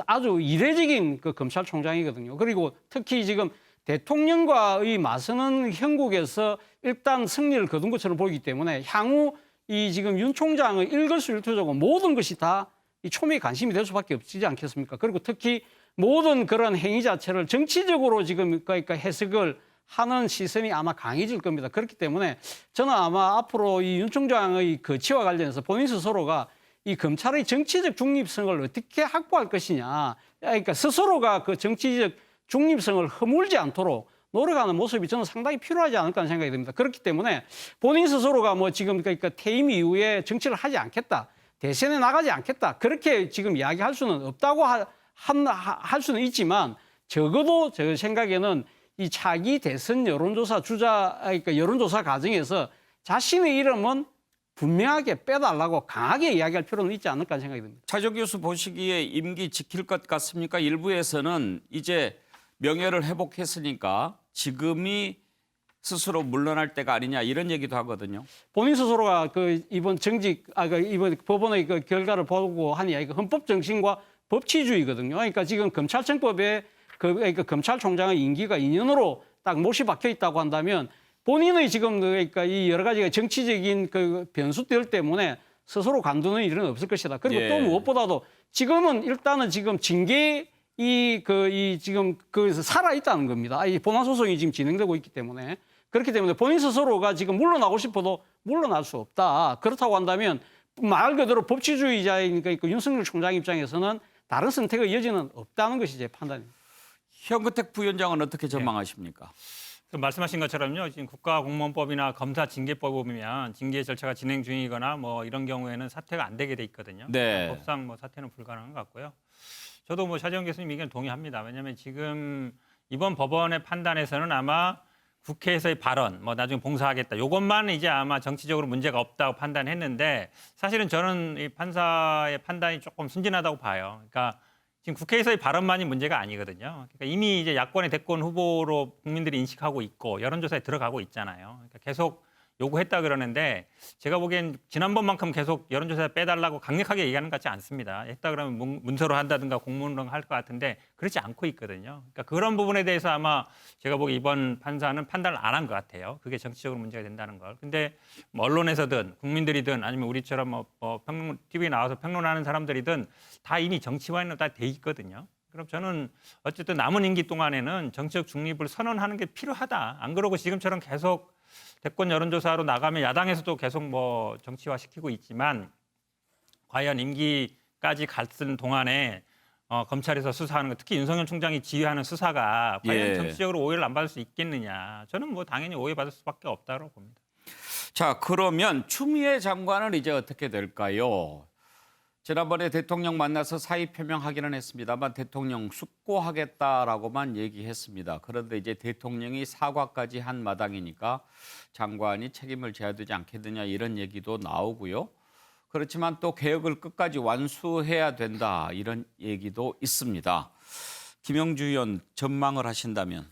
아주 이례적인 그 검찰총장이거든요. 그리고 특히 지금 대통령과의 맞서는 형국에서 일단 승리를 거둔 것처럼 보이기 때문에 향후 이 지금 윤 총장의 일거수일투족은 모든 것이 다 이 초미의 관심이 될 수밖에 없지 않겠습니까? 그리고 특히 모든 그런 행위 자체를 정치적으로 지금 그러니까 해석을 하는 시선이 아마 강해질 겁니다. 그렇기 때문에 저는 아마 앞으로 이 윤 총장의 거취와 관련해서 본인 스스로가 이 검찰의 정치적 중립성을 어떻게 확보할 것이냐. 그러니까 스스로가 그 정치적 중립성을 허물지 않도록 노력하는 모습이 저는 상당히 필요하지 않을까 하는 생각이 듭니다. 그렇기 때문에 본인 스스로가 뭐 지금 그러니까 퇴임 이후에 정치를 하지 않겠다. 대선에 나가지 않겠다. 그렇게 지금 이야기할 수는 없다고 할 수는 있지만 적어도 제 생각에는 이 차기 대선 여론조사 그러니까 여론조사 과정에서 자신의 이름은 분명하게 빼달라고 강하게 이야기할 필요는 있지 않을까 생각이 듭니다. 차정 교수 보시기에 임기 지킬 것 같습니까? 일부에서는 이제 명예를 회복했으니까 지금이 스스로 물러날 때가 아니냐 이런 얘기도 하거든요. 본인 스스로가 그 이번 이번 법원의 그 결과를 보고 한 이야기가 헌법 정신과 법치주의거든요. 그러니까 지금 검찰청법에 그러니까 검찰총장의 임기가 2년으로 딱 못이 박혀 있다고 한다면 본인의 지금 그러니까 이 여러 가지 정치적인 그 변수들 때문에 스스로 관두는 일은 없을 것이다. 그리고 또 무엇보다도 지금은 일단은 지금 징계 지금 살아 있다는 겁니다. 이 본안 소송이 지금 진행되고 있기 때문에 그렇기 때문에 본인 스스로가 지금 물러나고 싶어도 물러날 수 없다. 그렇다고 한다면 말 그대로 법치주의자이니까 윤석열 총장 입장에서는 다른 선택의 여지는 없다는 것이 제 판단입니다. 현근택 부위원장은 어떻게 전망하십니까? 그 말씀하신 것처럼요. 지금 국가공무원법이나 검사징계법에 보면 징계 절차가 진행 중이거나 뭐 이런 경우에는 사퇴가 안 되게 돼 있거든요. 네. 법상 뭐 사퇴는 불가능한 것 같고요. 저도 뭐 차재원 교수님 의견 동의합니다. 왜냐하면 지금 이번 법원의 판단에서는 아마 국회에서의 발언, 뭐 나중에 봉사하겠다. 이것만 이제 아마 정치적으로 문제가 없다고 판단했는데 사실은 저는 이 판사의 판단이 조금 순진하다고 봐요. 그러니까 지금 국회에서의 발언만이 문제가 아니거든요. 그러니까 이미 이제 야권의 대권 후보로 국민들이 인식하고 있고 여론조사에 들어가고 있잖아요. 그러니까 계속 요구했다 그러는데 제가 보기엔 지난번만큼 계속 여론조사에 빼달라고 강력하게 얘기하는 것 같지 않습니다. 했다 그러면 문서로 한다든가 공문으로 할 것 같은데 그렇지 않고 있거든요. 그러니까 그런 부분에 대해서 아마 제가 보기 이번 판사는 판단을 안 한 것 같아요. 그게 정치적으로 문제가 된다는 걸. 근데 뭐 언론에서든 국민들이든 아니면 우리처럼 뭐 TV에 나와서 평론하는 사람들이든 다 이미 정치화에는 다 돼 있거든요. 그럼 저는 어쨌든 남은 임기 동안에는 정치적 중립을 선언하는 게 필요하다. 안 그러고 지금처럼 계속 대권 여론조사로 나가면 야당에서도 계속 뭐 정치화 시키고 있지만 과연 임기까지 갔을 동안에 검찰에서 수사하는 거 특히 윤석열 총장이 지휘하는 수사가 과연 예. 정치적으로 오해를 안 받을 수 있겠느냐. 저는 뭐 당연히 오해받을 수밖에 없다고 봅니다. 자, 그러면 추미애 장관은 이제 어떻게 될까요? 지난번에 대통령 만나서 사의 표명하기는 했습니다만 대통령 숙고하겠다라고만 얘기했습니다. 그런데 이제 대통령이 사과까지 한 마당이니까 장관이 책임을 져야 되지 않겠느냐 이런 얘기도 나오고요. 그렇지만 또 개혁을 끝까지 완수해야 된다 이런 얘기도 있습니다. 김영주 의원 전망을 하신다면.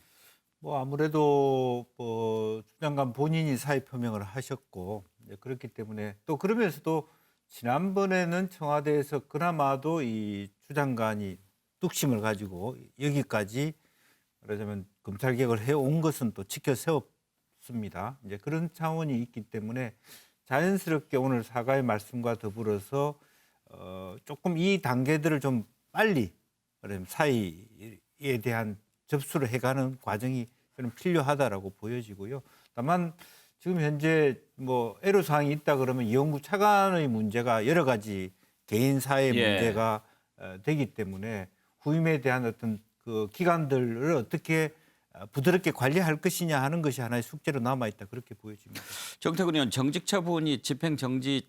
뭐 아무래도 추 장관 본인이 사의 표명을 하셨고 그렇기 때문에 또 그러면서도 지난번에는 청와대에서 그나마도 이 추 장관이 뚝심을 가지고 여기까지 말하자면 검찰 개혁을 해온 것은 또 지켜 세웠습니다. 이제 그런 차원이 있기 때문에 자연스럽게 오늘 사과의 말씀과 더불어서 조금 이 단계들을 좀 빨리 사의에 대한 접수를 해가는 과정이 저는 필요하다라고 보여지고요. 다만 지금 현재 뭐 애로사항이 있다 그러면 이용구 차관의 문제가 여러 가지 개인사의 예. 문제가 되기 때문에 후임에 대한 어떤 그 기관들을 어떻게 부드럽게 관리할 것이냐 하는 것이 하나의 숙제로 남아있다 그렇게 보여집니다. 정태근 의원 정직 처분이 집행정지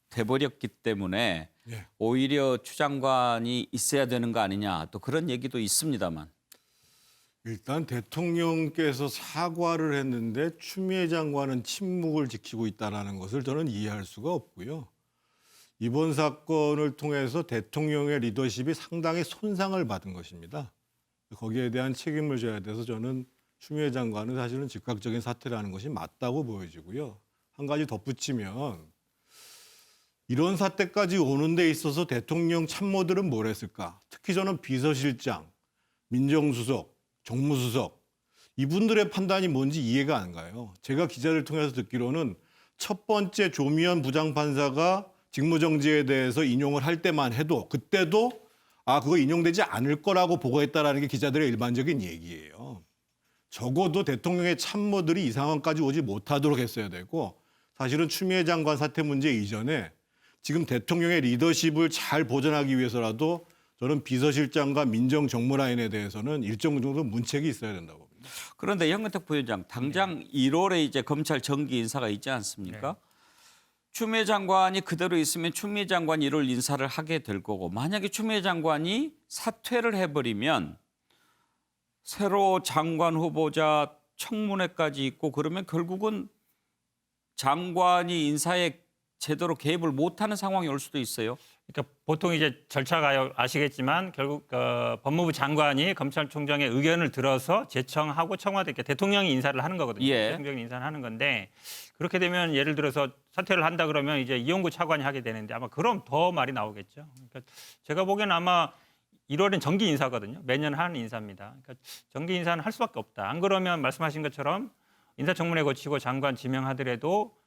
돼버렸기 때문에 예. 오히려 추 장관이 있어야 되는 거 아니냐 또 그런 얘기도 있습니다만. 일단 대통령께서 사과를 했는데 추미애 장관은 침묵을 지키고 있다는 것을 저는 이해할 수가 없고요. 이번 사건을 통해서 대통령의 리더십이 상당히 손상을 받은 것입니다. 거기에 대한 책임을 져야 돼서 저는 추미애 장관은 사실은 즉각적인 사퇴를 하는 것이 맞다고 보여지고요. 한 가지 덧붙이면 이런 사태까지 오는 데 있어서 대통령 참모들은 뭘 했을까? 특히 저는 비서실장, 민정수석, 정무수석 이분들의 판단이 뭔지 이해가 안 가요. 제가 기자를 통해서 듣기로는 첫 번째 조미연 부장판사가 직무정지에 대해서 인용을 할 때만 해도 그때도 그거 인용되지 않을 거라고 보고했다라는 게 기자들의 일반적인 얘기예요. 적어도 대통령의 참모들이 이 상황까지 오지 못하도록 했어야 되고 사실은 추미애 장관 사태 문제 이전에 지금 대통령의 리더십을 잘 보존하기 위해서라도 저는 비서실장과 민정정무 라인에 대해서는 일정 정도 문책이 있어야 된다고 봅니다. 그런데 현근택 부위원장 당장 1월에 이제 검찰 정기 인사가 있지 않습니까? 네. 추미애 장관이 그대로 있으면 추미애 장관이 1월 인사를 하게 될 거고 만약에 추미애 장관이 사퇴를 해버리면 새로 장관 후보자 청문회까지 있고 그러면 결국은 장관이 인사에 제대로 개입을 못하는 상황이 올 수도 있어요. 그러니까 보통 이제 절차가 아시겠지만 결국 법무부 장관이 검찰총장의 의견을 들어서 제청하고 청와대 대통령이 인사를 하는 거거든요. 예. 대통령이 인사를 하는 건데 그렇게 되면 예를 들어서 사퇴를 한다 그러면 이제 이용구 차관이 하게 되는데 아마 그럼 더 말이 나오겠죠. 그러니까 제가 보기에는 아마 1월엔 정기 인사거든요. 매년 하는 인사입니다. 그러니까 정기 인사는 할 수밖에 없다. 안 그러면 말씀하신 것처럼 인사청문회 거치고 장관 지명하더라도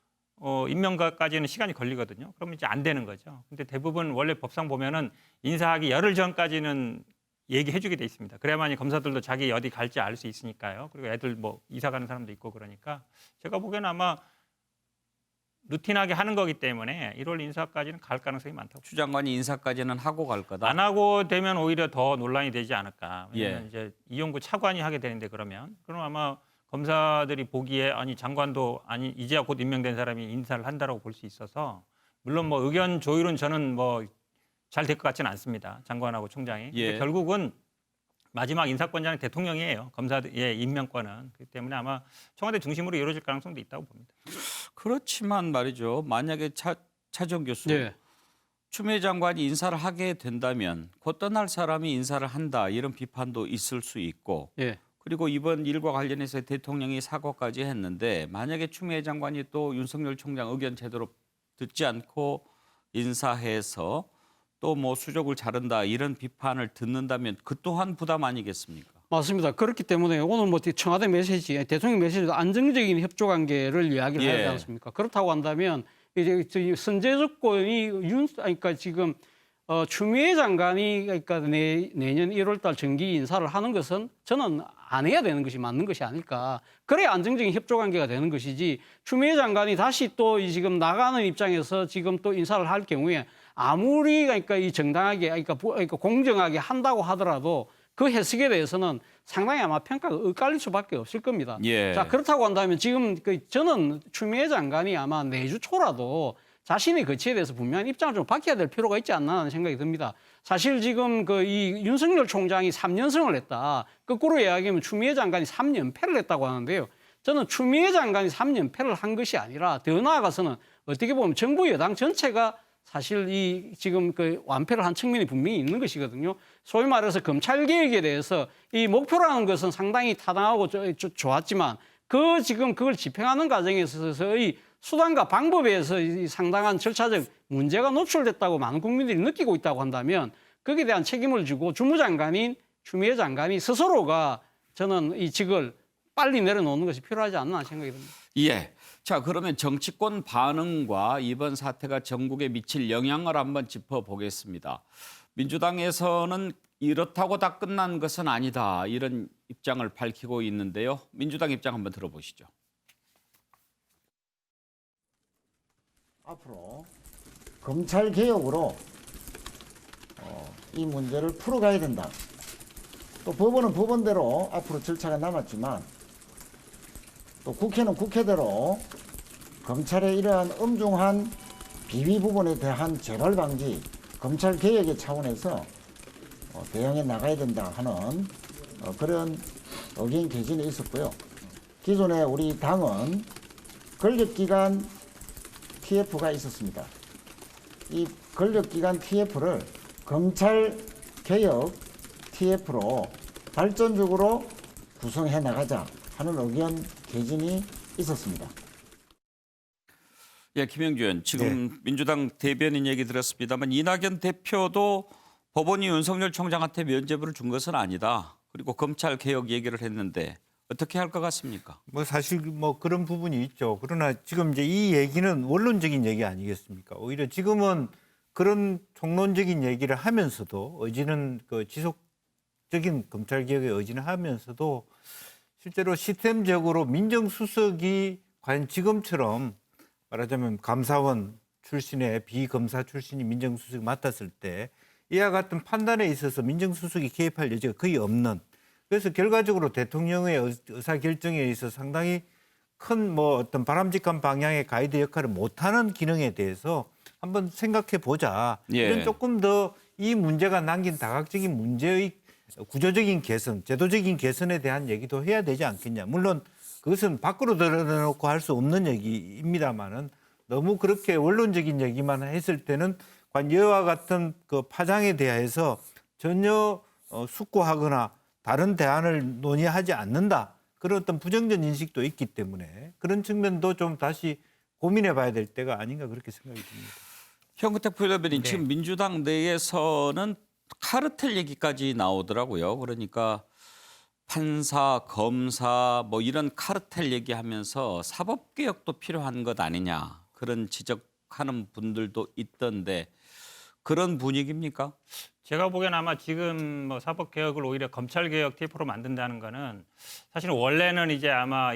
임명까지는 시간이 걸리거든요. 그러면 이제 안 되는 거죠. 근데 대부분 원래 법상 보면은 인사하기 열흘 전까지는 얘기해 주게 돼 있습니다. 그래야만이 검사들도 자기 어디 갈지 알 수 있으니까요. 그리고 애들 뭐 이사 가는 사람도 있고 그러니까 제가 보기에는 아마 루틴하게 하는 거기 때문에 1월 인사까지는 갈 가능성이 많다고. 추 장관이 인사까지는 하고 갈 거다. 안 하고 되면 오히려 더 논란이 되지 않을까. 왜냐하면 예. 이제 이용구 차관이 하게 되는데 그럼 아마 검사들이 보기에 아니 장관도 아니 이제야 곧 임명된 사람이 인사를 한다라고 볼 수 있어서 물론 뭐 의견 조율은 저는 뭐 잘 될 것 같지는 않습니다. 장관하고 총장이. 예. 근데 결국은 마지막 인사권자는 대통령이에요. 검사의 임명권은. 그렇기 때문에 아마 청와대 중심으로 이루어질 가능성도 있다고 봅니다. 그렇지만 말이죠. 만약에 차정 교수 네. 추미애 장관이 인사를 하게 된다면 곧 떠날 사람이 인사를 한다 이런 비판도 있을 수 있고 예. 그리고 이번 일과 관련해서 대통령이 사과까지 했는데 만약에 추미애 장관이 또 윤석열 총장 의견 제대로 듣지 않고 인사해서 또 뭐 수족을 자른다 이런 비판을 듣는다면 그 또한 부담 아니겠습니까? 맞습니다. 그렇기 때문에 오늘 뭐 청와대 메시지, 대통령 메시지도 안정적인 협조 관계를 이야기를 예. 하지 않습니까? 그렇다고 한다면 이제 저희 선제 조건이 그러니까 지금 추미애 장관이 그러니까 내년 1월달 정기 인사를 하는 것은 저는 안 해야 되는 것이 맞는 것이 아닐까. 그래야 안정적인 협조 관계가 되는 것이지. 추미애 장관이 다시 또 지금 나가는 입장에서 지금 또 인사를 할 경우에 아무리 그러니까 이 정당하게 그러니까 공정하게 한다고 하더라도 그 해석에 대해서는 상당히 아마 평가가 엇갈릴 수밖에 없을 겁니다. 예. 자, 그렇다고 한다면 지금 저는 추미애 장관이 아마 내주 초라도 자신의 거치에 대해서 분명한 입장을 좀 밝혀야 될 필요가 있지 않나 하는 생각이 듭니다. 사실 지금 이 윤석열 총장이 3연승을 했다. 거꾸로 이야기하면 추미애 장관이 3연패를 했다고 하는데요. 저는 추미애 장관이 3연패를 한 것이 아니라 더 나아가서는 어떻게 보면 정부 여당 전체가 사실 이 지금 그 완패를 한 측면이 분명히 있는 것이거든요. 소위 말해서 검찰 개혁에 대해서 이 목표라는 것은 상당히 타당하고 좋았지만 지금 그걸 집행하는 과정에 있어서의 수단과 방법에서 이 상당한 절차적 문제가 노출됐다고 많은 국민들이 느끼고 있다고 한다면 거기에 대한 책임을 지고 주무장관인 추미애 장관이 스스로가 저는 이 직을 빨리 내려놓는 것이 필요하지 않나 생각이 듭니다. 예. 자, 그러면 정치권 반응과 이번 사태가 전국에 미칠 영향을 한번 짚어보겠습니다. 민주당에서는 이렇다고 다 끝난 것은 아니다. 이런 입장을 밝히고 있는데요. 민주당 입장 한번 들어보시죠. 앞으로 검찰 개혁으로 이 문제를 풀어가야 된다. 또 법원은 법원대로 앞으로 절차가 남았지만 또 국회는 국회대로 검찰의 이러한 엄중한 비위 부분에 대한 재발 방지, 검찰 개혁의 차원에서 대응해 나가야 된다 하는 그런 의견 개진이 있었고요. 기존에 우리 당은 권력기관 TF가 있었습니다. 이 권력기관 TF를 검찰개혁 TF로 발전적으로 구성해 나가자 하는 의견 개진이 있었습니다. 예, 김영주 의원, 지금 민주당 대변인 얘기 들었습니다만 이낙연 대표도 법원이 윤석열 총장한테 면죄부를 준 것은 아니다. 그리고 검찰 개혁 얘기를 했는데 어떻게 할 것 같습니까? 뭐 사실 뭐 그런 부분이 있죠. 그러나 지금 이제 이 얘기는 원론적인 얘기 아니겠습니까? 오히려 지금은 그런 총론적인 얘기를 하면서도 의지는 그 지속적인 검찰 개혁의 의지는 하면서도 실제로 시스템적으로 민정수석이 과연 지금처럼 말하자면 감사원 출신의 비검사 출신이 민정수석을 맡았을 때 이와 같은 판단에 있어서 민정수석이 개입할 여지가 거의 없는, 그래서 결과적으로 대통령의 의사결정에 있어서 상당히 큰 뭐 어떤 바람직한 방향의 가이드 역할을 못하는 기능에 대해서 한번 생각해 보자. 예. 이런 조금 더 이 문제가 남긴 다각적인 문제의 구조적인 개선, 제도적인 개선에 대한 얘기도 해야 되지 않겠냐. 물론 그것은 밖으로 드러내놓고 할 수 없는 얘기입니다만은 너무 그렇게 원론적인 얘기만 했을 때는 과연 이와 같은 그 파장에 대해서 전혀 숙고하거나 다른 대안을 논의하지 않는다. 그런 어떤 부정적 인식도 있기 때문에 그런 측면도 좀 다시 고민해 봐야 될 때가 아닌가 그렇게 생각이 듭니다. 현근택 부대변인, 지금 민주당 내에서는 카르텔 얘기까지 나오더라고요. 그러니까 판사, 검사 뭐 이런 카르텔 얘기하면서 사법개혁도 필요한 것 아니냐. 그런 지적하는 분들도 있던데 그런 분위기입니까? 제가 보기엔 아마 지금 뭐 사법개혁을 오히려 검찰개혁 TF로 만든다는 거는 사실은 원래는 이제 아마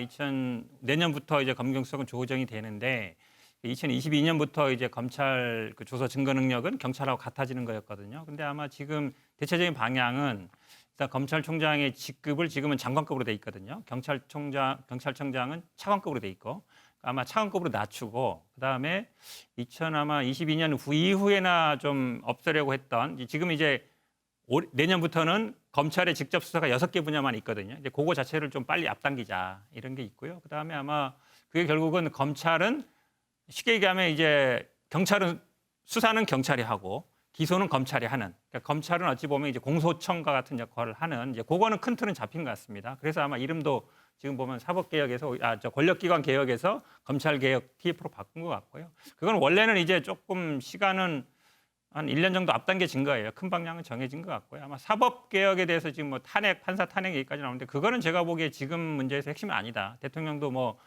내년부터 이제 검경 수사권 조정이 되는데 2022년부터 이제 검찰 그 조사 증거 능력은 경찰하고 같아지는 거였거든요. 근데 아마 지금 대체적인 방향은 일단 검찰총장의 직급을 지금은 장관급으로 돼 있거든요. 경찰청장은 차관급으로 돼 있고 아마 차관급으로 낮추고 그다음에 2022년 이후에나 좀 없애려고 했던 지금 이제 내년부터는 검찰의 직접 수사가 6개 분야만 있거든요. 이제 그거 자체를 좀 빨리 앞당기자 이런 게 있고요. 그다음에 아마 그게 결국은 검찰은 쉽게 얘기하면 이제 경찰은 수사는 경찰이 하고 기소는 검찰이 하는. 그러니까 검찰은 어찌 보면 이제 공소청과 같은 역할을 하는 이제 그거는 큰 틀은 잡힌 것 같습니다. 그래서 아마 이름도 지금 보면 사법개혁에서 권력기관 개혁에서 검찰개혁 TF로 바꾼 것 같고요. 그건 원래는 이제 조금 시간은 한 1년 정도 앞당겨진 거예요. 큰 방향은 정해진 것 같고요. 아마 사법개혁에 대해서 지금 뭐 판사 탄핵 얘기까지 나오는데 그거는 제가 보기에 지금 문제에서 핵심은 아니다. 대통령도 뭐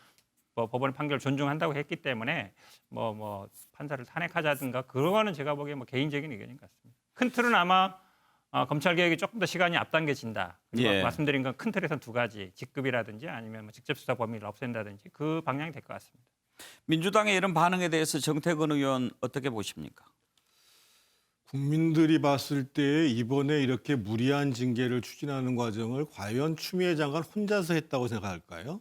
법원의 판결을 존중한다고 했기 때문에 뭐 판사를 탄핵하자든가 그거는 제가 보기에 뭐 개인적인 의견인 것 같습니다. 큰 틀은 아마 검찰 개혁이 조금 더 시간이 앞당겨진다. 그리고 예. 말씀드린 건 큰 틀에서는 2가지, 직급이라든지 아니면 뭐 직접 수사 범위를 없앤다든지 그 방향이 될 것 같습니다. 민주당의 이런 반응에 대해서 정태근 의원 어떻게 보십니까? 국민들이 봤을 때 이번에 이렇게 무리한 징계를 추진하는 과정을 과연 추미애 장관 혼자서 했다고 생각할까요?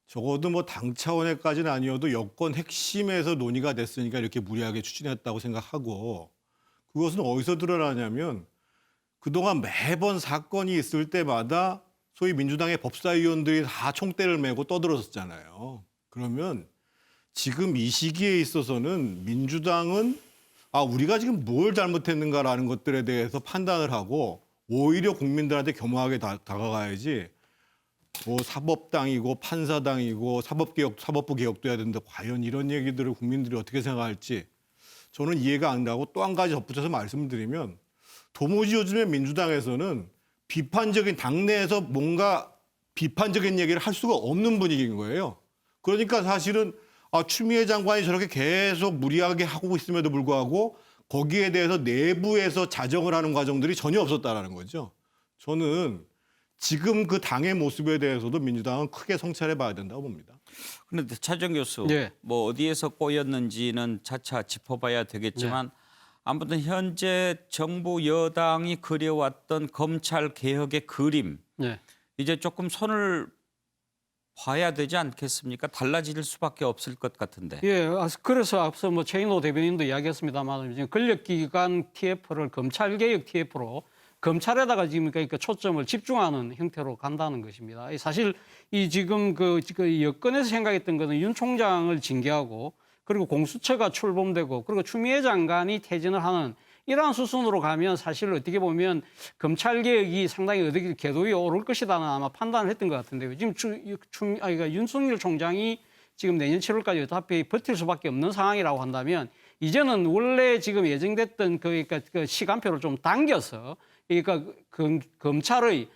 적어도 뭐 당 차원에까지는 아니어도 여권 핵심에서 논의가 됐으니까 이렇게 무리하게 추진했다고 생각하고 그것은 어디서 드러나냐면 그동안 매번 사건이 있을 때마다 소위 민주당의 법사위원들이 다 총대를 메고 떠들었었잖아요. 그러면 지금 이 시기에 있어서는 민주당은 우리가 지금 뭘 잘못했는가라는 것들에 대해서 판단을 하고 오히려 국민들한테 겸허하게 다가가야지 뭐 사법당이고 판사당이고 사법부 개혁도 해야 된다. 과연 이런 얘기들을 국민들이 어떻게 생각할지 저는 이해가 안 가고 또 한 가지 덧붙여서 말씀을 드리면 도무지 요즘에 민주당에서는 비판적인 당내에서 뭔가 비판적인 얘기를 할 수가 없는 분위기인 거예요. 그러니까 사실은 추미애 장관이 저렇게 계속 무리하게 하고 있음에도 불구하고 거기에 대해서 내부에서 자정을 하는 과정들이 전혀 없었다라는 거죠. 저는 지금 그 당의 모습에 대해서도 민주당은 크게 성찰해 봐야 된다고 봅니다. 그런데 차정 교수, 예. 뭐 어디에서 꼬였는지는 차차 짚어봐야 되겠지만 아무튼 현재 정부 여당이 그려왔던 검찰 개혁의 그림 이제 조금 손을 봐야 되지 않겠습니까? 달라질 수밖에 없을 것 같은데. 예, 그래서 앞서 뭐 최인호 대변인도 이야기했습니다만 지금 권력기관 TF를 검찰개혁 TF로 검찰에다가 지금 그러니까 초점을 집중하는 형태로 간다는 것입니다. 사실 이 지금 그 여권에서 생각했던 것은 윤 총장을 징계하고 그리고 공수처가 출범되고 그리고 추미애 장관이 퇴진을 하는 이러한 수순으로 가면 사실 어떻게 보면 검찰개혁이 상당히 어떻게 궤도에 오를 것이다는 아마 판단을 했던 것 같은데요. 지금 그러니까 윤석열 총장이 지금 내년 7월까지 어차피 버틸 수밖에 없는 상황이라고 한다면 이제는 원래 지금 예정됐던 그러니까 그 시간표를 좀 당겨서 그러니까 검찰의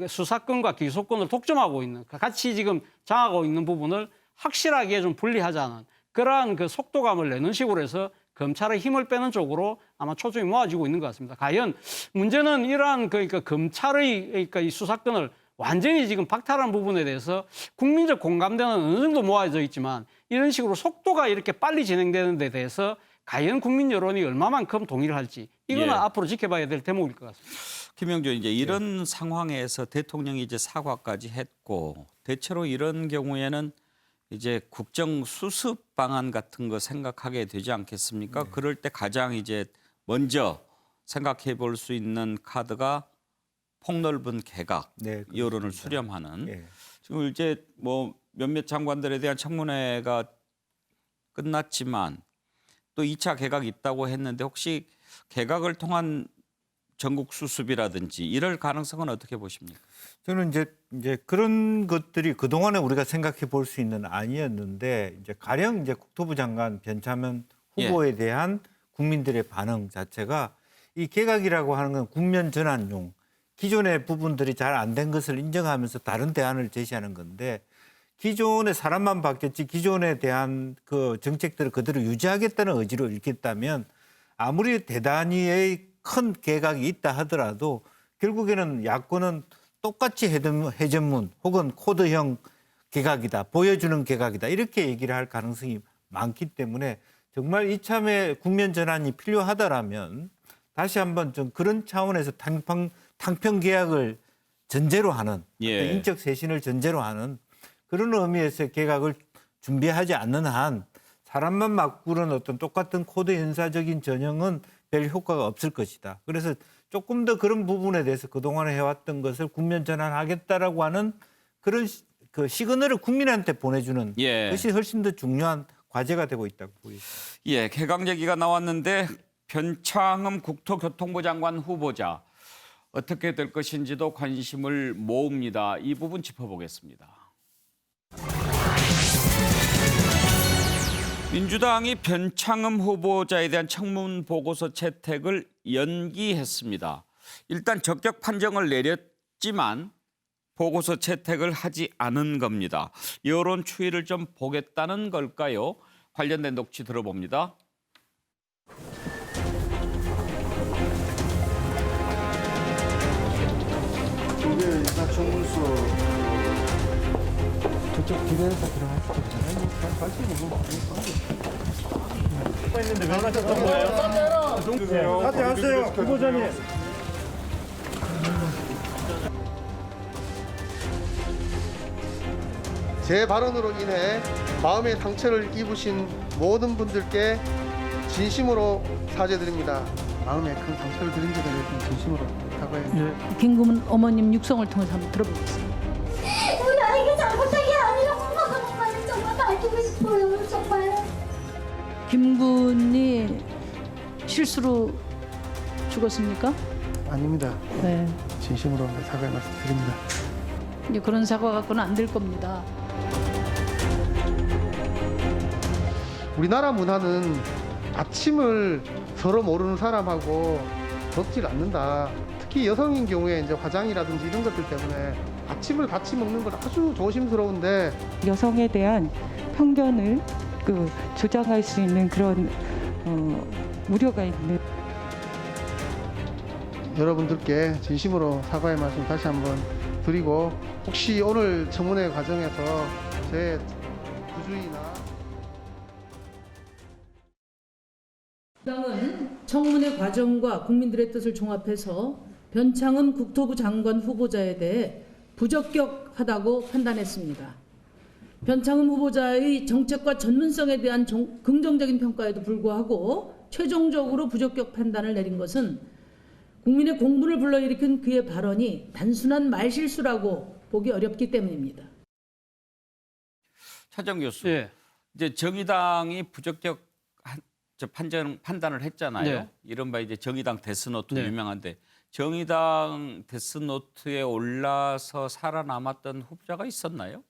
수사권과 기소권을 독점하고 있는 같이 지금 장하고 있는 부분을 확실하게 좀 분리하자는 그러한 그 속도감을 내는 식으로 해서 검찰의 힘을 빼는 쪽으로 아마 초점이 모아지고 있는 것 같습니다. 과연 문제는 이러한 그러니까 검찰의 그러니까 이 수사권을 완전히 지금 박탈한 부분에 대해서 국민적 공감대는 어느 정도 모아져 있지만 이런 식으로 속도가 이렇게 빨리 진행되는 데 대해서 과연 국민 여론이 얼마만큼 동의를 할지 이거는 앞으로 지켜봐야 될 대목일 것 같습니다. 김영조 이제 이런 상황에서 대통령이 이제 사과까지 했고 대체로 이런 경우에는 이제 국정 수습 방안 같은 거 생각하게 되지 않겠습니까? 그럴 때 가장 이제 먼저 생각해 볼 수 있는 카드가 폭넓은 개각 여론을 수렴하는. 지금 이제 뭐 몇몇 장관들에 대한 청문회가 끝났지만 또 2차 개각이 있다고 했는데 혹시 개각을 통한 전국 수습이라든지 이럴 가능성은 어떻게 보십니까? 저는 이제 그런 것들이 그동안에 우리가 생각해 볼 수 있는 아니었는데 이제 가령 이제 국토부 장관 변창흠 후보에 대한 국민들의 반응 자체가 이 개각이라고 하는 건 국면 전환용 기존의 부분들이 잘 안 된 것을 인정하면서 다른 대안을 제시하는 건데 기존의 사람만 바뀌었지 기존에 대한 그 정책들을 그대로 유지하겠다는 의지로 읽겠다면 아무리 대단히의 큰 개각이 있다 하더라도 결국에는 야권은 똑같이 해전문 혹은 코드형 개각이다, 보여주는 개각이다 이렇게 얘기를 할 가능성이 많기 때문에 정말 이참에 국면 전환이 필요하다라면 다시 한번 좀 그런 차원에서 당편 개혁을 전제로 하는 예. 인적 쇄신을 전제로 하는 그런 의미에서 개각을 준비하지 않는 한 사람만 바꾸는 어떤 똑같은 코드 현사적인 전형은 별 효과가 없을 것이다. 그래서 조금 더 그런 부분에 대해서 그동안 해왔던 것을 국면 전환하겠다라고 하는 그런 그 시그널을 국민한테 보내주는 예. 것이 훨씬 더 중요한 과제가 되고 있다고 보입니다. 예, 개각 얘기가 나왔는데 변창흠 국토교통부 장관 후보자 어떻게 될 것인지도 관심을 모읍니다. 이 부분 짚어보겠습니다. 민주당이 변창흠 후보자에 대한 청문 보고서 채택을 연기했습니다. 일단 적격 판정을 내렸지만 보고서 채택을 하지 않은 겁니다. 여론 추이를 좀 보겠다는 걸까요? 관련된 녹취 들어봅니다. 이게 인사청문서 저쪽 기대해서 들어갈 수 없잖아요. 갈수 있는 거 하세요, 후보자님. 제 발언으로 인해 마음의 상처를 입으신 모든 분들께 진심으로 사죄드립니다. 마음에 큰 상처를 드린 점에 대해서 진심으로 사과해요. 김금은 어머님 육성을 통해서 한번 들어보겠습니다. 우리 아이가 잘못한 게 아니라 엄마가 정말 정말 밝히고 싶어요. 정말. 김군이 실수로 죽었습니까? 아닙니다. 네. 진심으로 사과의 말씀 드립니다. 이제 그런 사과 갖고는 안 될 겁니다. 우리나라 문화는 아침을 서로 모르는 사람하고 먹질 않는다. 특히 여성인 경우에 이제 화장이라든지 이런 것들 때문에 아침을 같이 먹는 건 아주 조심스러운데 여성에 대한 편견을 조장할 수 있는 그런 우려가 있는 여러분들께 진심으로 사과의 말씀 다시 한번 드리고 혹시 오늘 청문회 과정에서 제 부주의나 당은 청문회 과정과 국민들의 뜻을 종합해서 변창흠 국토부 장관 후보자에 대해 부적격하다고 판단했습니다. 변창흠 후보자의 정책과 전문성에 대한 긍정적인 평가에도 불구하고 최종적으로 부적격 판단을 내린 것은 국민의 공분을 불러일으킨 그의 발언이 단순한 말실수라고 보기 어렵기 때문입니다. 차정 교수, 예. 이제 정의당이 부적격 판단을 했잖아요. 네. 이른바 이제 정의당 데스노트 네. 유명한데 정의당 데스노트에 올라서 살아남았던 후보자가 있었나요?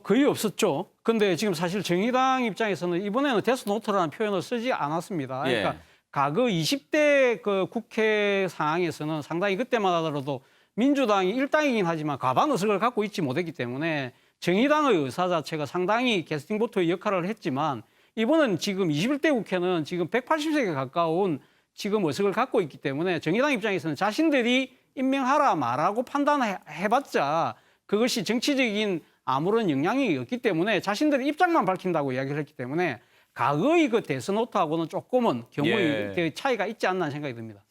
거의 없었죠. 근데 지금 사실 정의당 입장에서는 이번에는 데스노트라는 표현을 쓰지 않았습니다. 그러니까 예. 과거 20대 그 국회 상황에서는 상당히 그때만 하더라도 민주당이 일당이긴 하지만 과반 의석을 갖고 있지 못했기 때문에 정의당의 의사 자체가 상당히 캐스팅 보트의 역할을 했지만 이번은 지금 21대 국회는 지금 180석에 가까운 지금 의석을 갖고 있기 때문에 정의당 입장에서는 자신들이 임명하라 말하고 판단해봤자 그것이 정치적인 아무런 영향이 없기 때문에 자신들의 입장만 밝힌다고 이야기를 했기 때문에 과거의 그 데스노트하고는 조금은 경우의 예. 차이가 있지 않나 생각이 듭니다.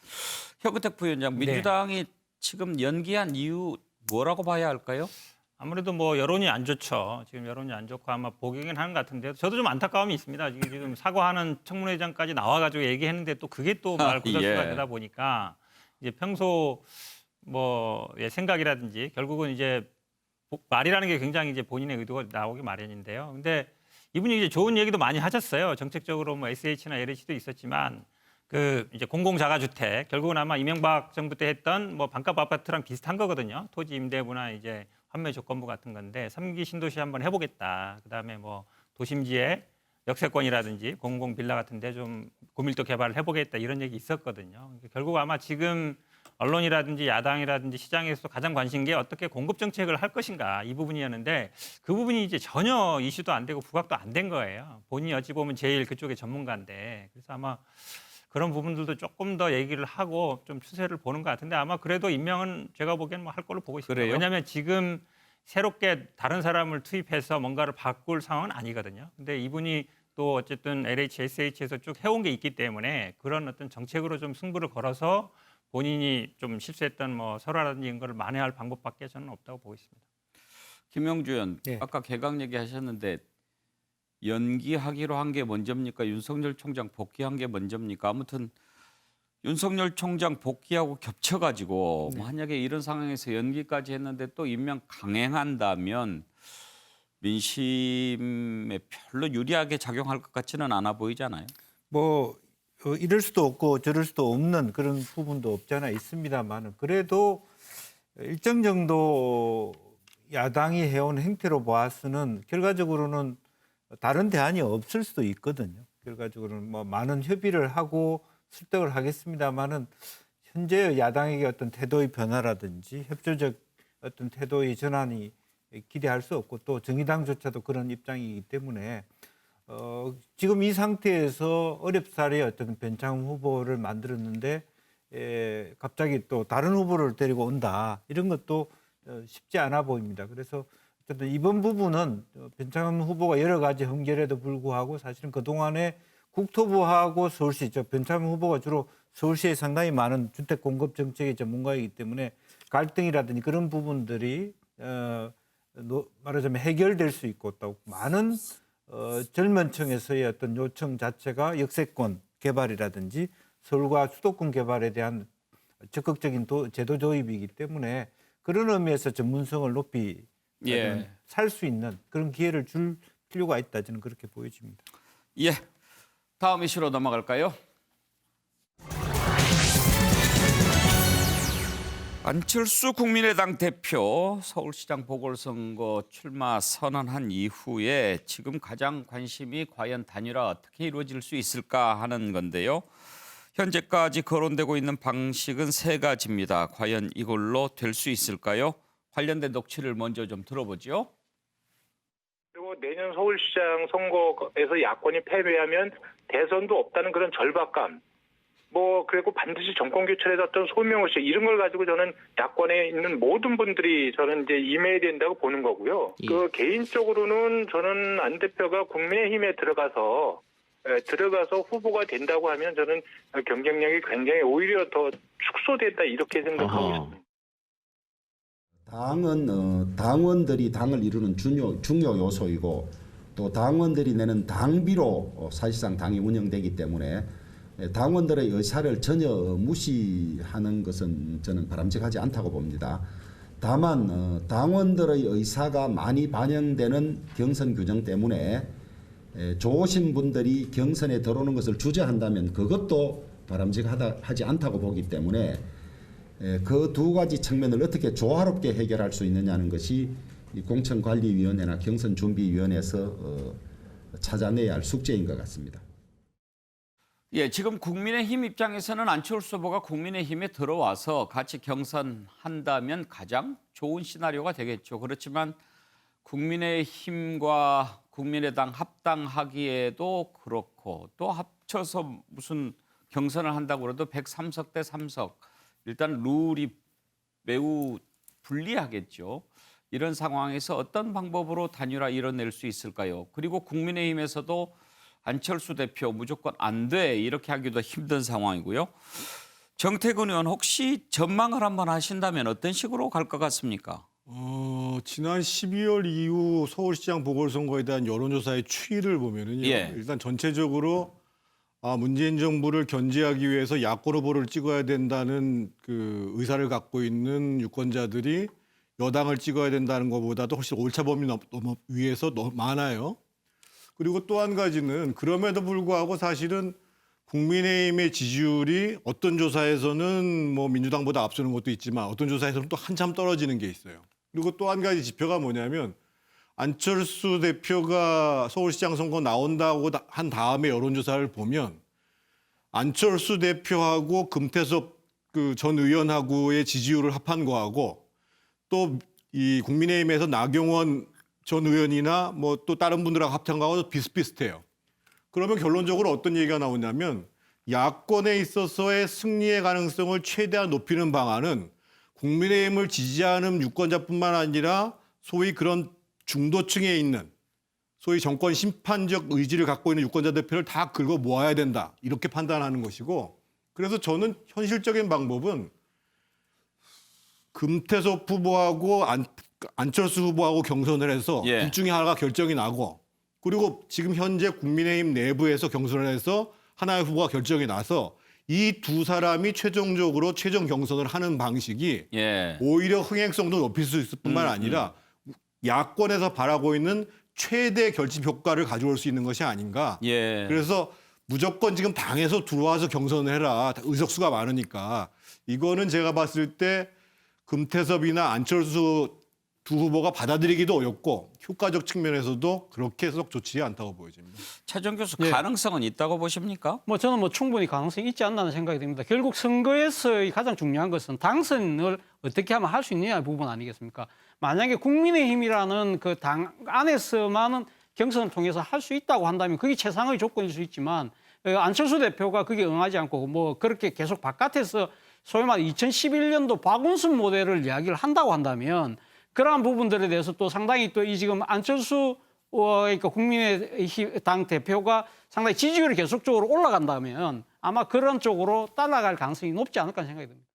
혁은택 부위원장, 민주당이 지금 연기한 이유 뭐라고 봐야 할까요? 아무래도 뭐 여론이 안 좋죠. 지금 여론이 안 좋고 아마 보기긴 하는 것 같은데요. 저도 좀 안타까움이 있습니다. 지금 사과하는 청문회장까지 나와가지고 얘기했는데 또 그게 또 말 구설수가 예. 되다 보니까 이제 평소 뭐 생각이라든지 결국은 이제 말이라는 게 굉장히 이제 본인의 의도가 나오기 마련인데요. 근데 이분이 이제 좋은 얘기도 많이 하셨어요. 정책적으로 뭐 SH나 LH도 있었지만 그 이제 공공자가주택 결국은 아마 이명박 정부 때 했던 뭐 반값 아파트랑 비슷한 거거든요. 토지 임대부나 이제 환매 조건부 같은 건데 3기 신도시 한번 해보겠다. 그다음에 뭐 도심지에 역세권이라든지 공공 빌라 같은데 좀 고밀도 개발을 해보겠다 이런 얘기 있었거든요. 결국 아마 지금 언론이라든지 야당이라든지 시장에서 가장 관심 게 어떻게 공급 정책을 할 것인가 이 부분이었는데 그 부분이 이제 전혀 이슈도 안 되고 부각도 안 된 거예요. 본인이 어찌 보면 제일 그쪽의 전문가인데 그래서 아마 그런 부분들도 조금 더 얘기를 하고 좀 추세를 보는 것 같은데 아마 그래도 임명은 제가 보기에는 뭐 할 걸로 보고 있습니다. 그래요? 왜냐하면 지금 새롭게 다른 사람을 투입해서 뭔가를 바꿀 상황은 아니거든요. 근데 이분이 또 어쨌든 LH, SH에서 쭉 해온 게 있기 때문에 그런 어떤 정책으로 좀 승부를 걸어서 본인이 좀 실수했던 뭐 설화라든지 이런 거를 만회할 방법밖에 저는 없다고 보고 있습니다. 김영주 의원, 네. 아까 개각 얘기하셨는데 연기하기로 한 게 먼저입니까? 윤석열 총장 복귀한 게 먼저입니까? 아무튼 윤석열 총장 복귀하고 겹쳐가지고 만약에 이런 상황에서 연기까지 했는데 또 임명 강행한다면 민심에 별로 유리하게 작용할 것 같지는 않아 보이잖아요. 뭐 이럴 수도 없고 저럴 수도 없는 그런 부분도 없잖아 있습니다만 그래도 일정 정도 야당이 해온 행태로 봐서는 결과적으로는 다른 대안이 없을 수도 있거든요. 결과적으로는 뭐 많은 협의를 하고 설득을 하겠습니다만은 현재 야당에게 어떤 태도의 변화라든지 협조적 어떤 태도의 전환이 기대할 수 없고 또 정의당조차도 그런 입장이기 때문에 지금 이 상태에서 어렵사리 어떤 변창흠 후보를 만들었는데 갑자기 또 다른 후보를 데리고 온다 이런 것도 쉽지 않아 보입니다. 그래서 어쨌든 이번 부분은 변창흠 후보가 여러 가지 흠결에도 불구하고 사실은 그동안에 국토부하고 서울시, 변창흠 후보가 주로 서울시에 상당히 많은 주택 공급 정책의 전문가이기 때문에 갈등이라든지 그런 부분들이 말하자면 해결될 수 있고 또 많은 젊은 층에서의 어떤 요청 자체가 역세권 개발이라든지 서울과 수도권 개발에 대한 적극적인 제도 도입이기 때문에 그런 의미에서 전문성을 높이 살 수 있는 그런 기회를 줄 필요가 있다 저는 그렇게 보여집니다. 예, 다음 이슈로 넘어갈까요? 안철수 국민의당 대표 서울시장 보궐선거 출마 선언한 이후에 지금 가장 관심이 과연 단일화 어떻게 이루어질 수 있을까 하는 건데요. 현재까지 거론되고 있는 방식은 세 가지입니다. 과연 이걸로 될 수 있을까요? 관련된 녹취를 먼저 좀 들어보죠. 그리고 내년 서울시장 선거에서 야권이 패배하면 대선도 없다는 그런 절박감. 그리고 반드시 정권 교체에서 어떤 소명의식 이런 걸 가지고 저는 야권에 있는 모든 분들이 저는 이제 임해야 된다고 보는 거고요. 개인적으로는 저는 안 대표가 국민의힘에 들어가서 후보가 된다고 하면 저는 경쟁력이 굉장히 오히려 더 축소된다 이렇게 생각하고 있습니다. 당은 당원들이 당을 이루는 중요 요소이고 또 당원들이 내는 당비로 사실상 당이 운영되기 때문에 당원들의 의사를 전혀 무시하는 것은 저는 바람직하지 않다고 봅니다. 다만 당원들의 의사가 많이 반영되는 경선 규정 때문에 좋으신 분들이 경선에 들어오는 것을 주저한다면 그것도 바람직하지 않다고 보기 때문에 그 두 가지 측면을 어떻게 조화롭게 해결할 수 있느냐는 것이 공천관리위원회나 경선준비위원회에서 찾아내야 할 숙제인 것 같습니다. 예, 지금 국민의힘 입장에서는 안철수 후보가 국민의힘에 들어와서 같이 경선한다면 가장 좋은 시나리오가 되겠죠. 그렇지만 국민의힘과 국민의당 합당하기에도 그렇고 또 합쳐서 무슨 경선을 한다고 해도 103석 대 3석. 일단 룰이 매우 불리하겠죠. 이런 상황에서 어떤 방법으로 단일화 이뤄낼 수 있을까요? 그리고 국민의힘에서도 안철수 대표 무조건 안 돼 이렇게 하기도 힘든 상황이고요. 정태근 의원 혹시 전망을 한번 하신다면 어떤 식으로 갈 것 같습니까? 지난 12월 이후 서울시장 보궐선거에 대한 여론조사의 추이를 보면은요. 일단 전체적으로 문재인 정부를 견제하기 위해서 야권 후보를 찍어야 된다는 그 의사를 갖고 있는 유권자들이 여당을 찍어야 된다는 것보다도 훨씬 오차범위 위에서 많아요. 그리고 또 한 가지는 그럼에도 불구하고 사실은 국민의힘의 지지율이 어떤 조사에서는 뭐 민주당보다 앞서는 것도 있지만 어떤 조사에서는 또 한참 떨어지는 게 있어요. 그리고 또 한 가지 지표가 뭐냐면 안철수 대표가 서울시장 선거 나온다고 한 다음에 여론조사를 보면 안철수 대표하고 금태섭 그 전 의원하고의 지지율을 합한 거하고 또 이 국민의힘에서 나경원 전 의원이나 뭐 또 다른 분들하고 합한 거하고 비슷비슷해요. 그러면 결론적으로 어떤 얘기가 나오냐면 야권에 있어서의 승리의 가능성을 최대한 높이는 방안은 국민의힘을 지지하는 유권자뿐만 아니라 소위 그런 중도층에 있는 소위 정권 심판적 의지를 갖고 있는 유권자들 표를 다 긁어 모아야 된다. 이렇게 판단하는 것이고 그래서 저는 현실적인 방법은 금태섭 후보하고 안철수 후보하고 경선을 해서 예. 둘 중에 하나가 결정이 나고 그리고 지금 현재 국민의힘 내부에서 경선을 해서 하나의 후보가 결정이 나서 이 두 사람이 최종적으로 최종 경선을 하는 방식이 예. 오히려 흥행성도 높일 수 있을 뿐만 아니라 야권에서 바라고 있는 최대 결집 효과를 가져올 수 있는 것이 아닌가. 예. 그래서 무조건 지금 당에서 들어와서 경선을 해라. 의석수가 많으니까. 이거는 제가 봤을 때 금태섭이나 안철수 두 후보가 받아들이기도 어렵고 효과적 측면에서도 그렇게 썩 좋지 않다고 보여집니다. 최종 교수 예. 가능성은 있다고 보십니까? 뭐 저는 뭐 충분히 가능성이 있지 않나는 생각이 듭니다. 결국 선거에서의 가장 중요한 것은 당선을 어떻게 하면 할 수 있느냐의 부분 아니겠습니까? 만약에 국민의힘이라는 그 당 안에서만은 경선을 통해서 할 수 있다고 한다면 그게 최상의 조건일 수 있지만 안철수 대표가 그게 응하지 않고 뭐 그렇게 계속 바깥에서 소위 말해 2011년도 박원순 모델을 이야기를 한다고 한다면 그러한 부분들에 대해서 또 상당히 또 이 지금 안철수 그러니까 국민의당 대표가 상당히 지지율이 계속적으로 올라간다면 아마 그런 쪽으로 따라갈 가능성이 높지 않을까 생각이 듭니다.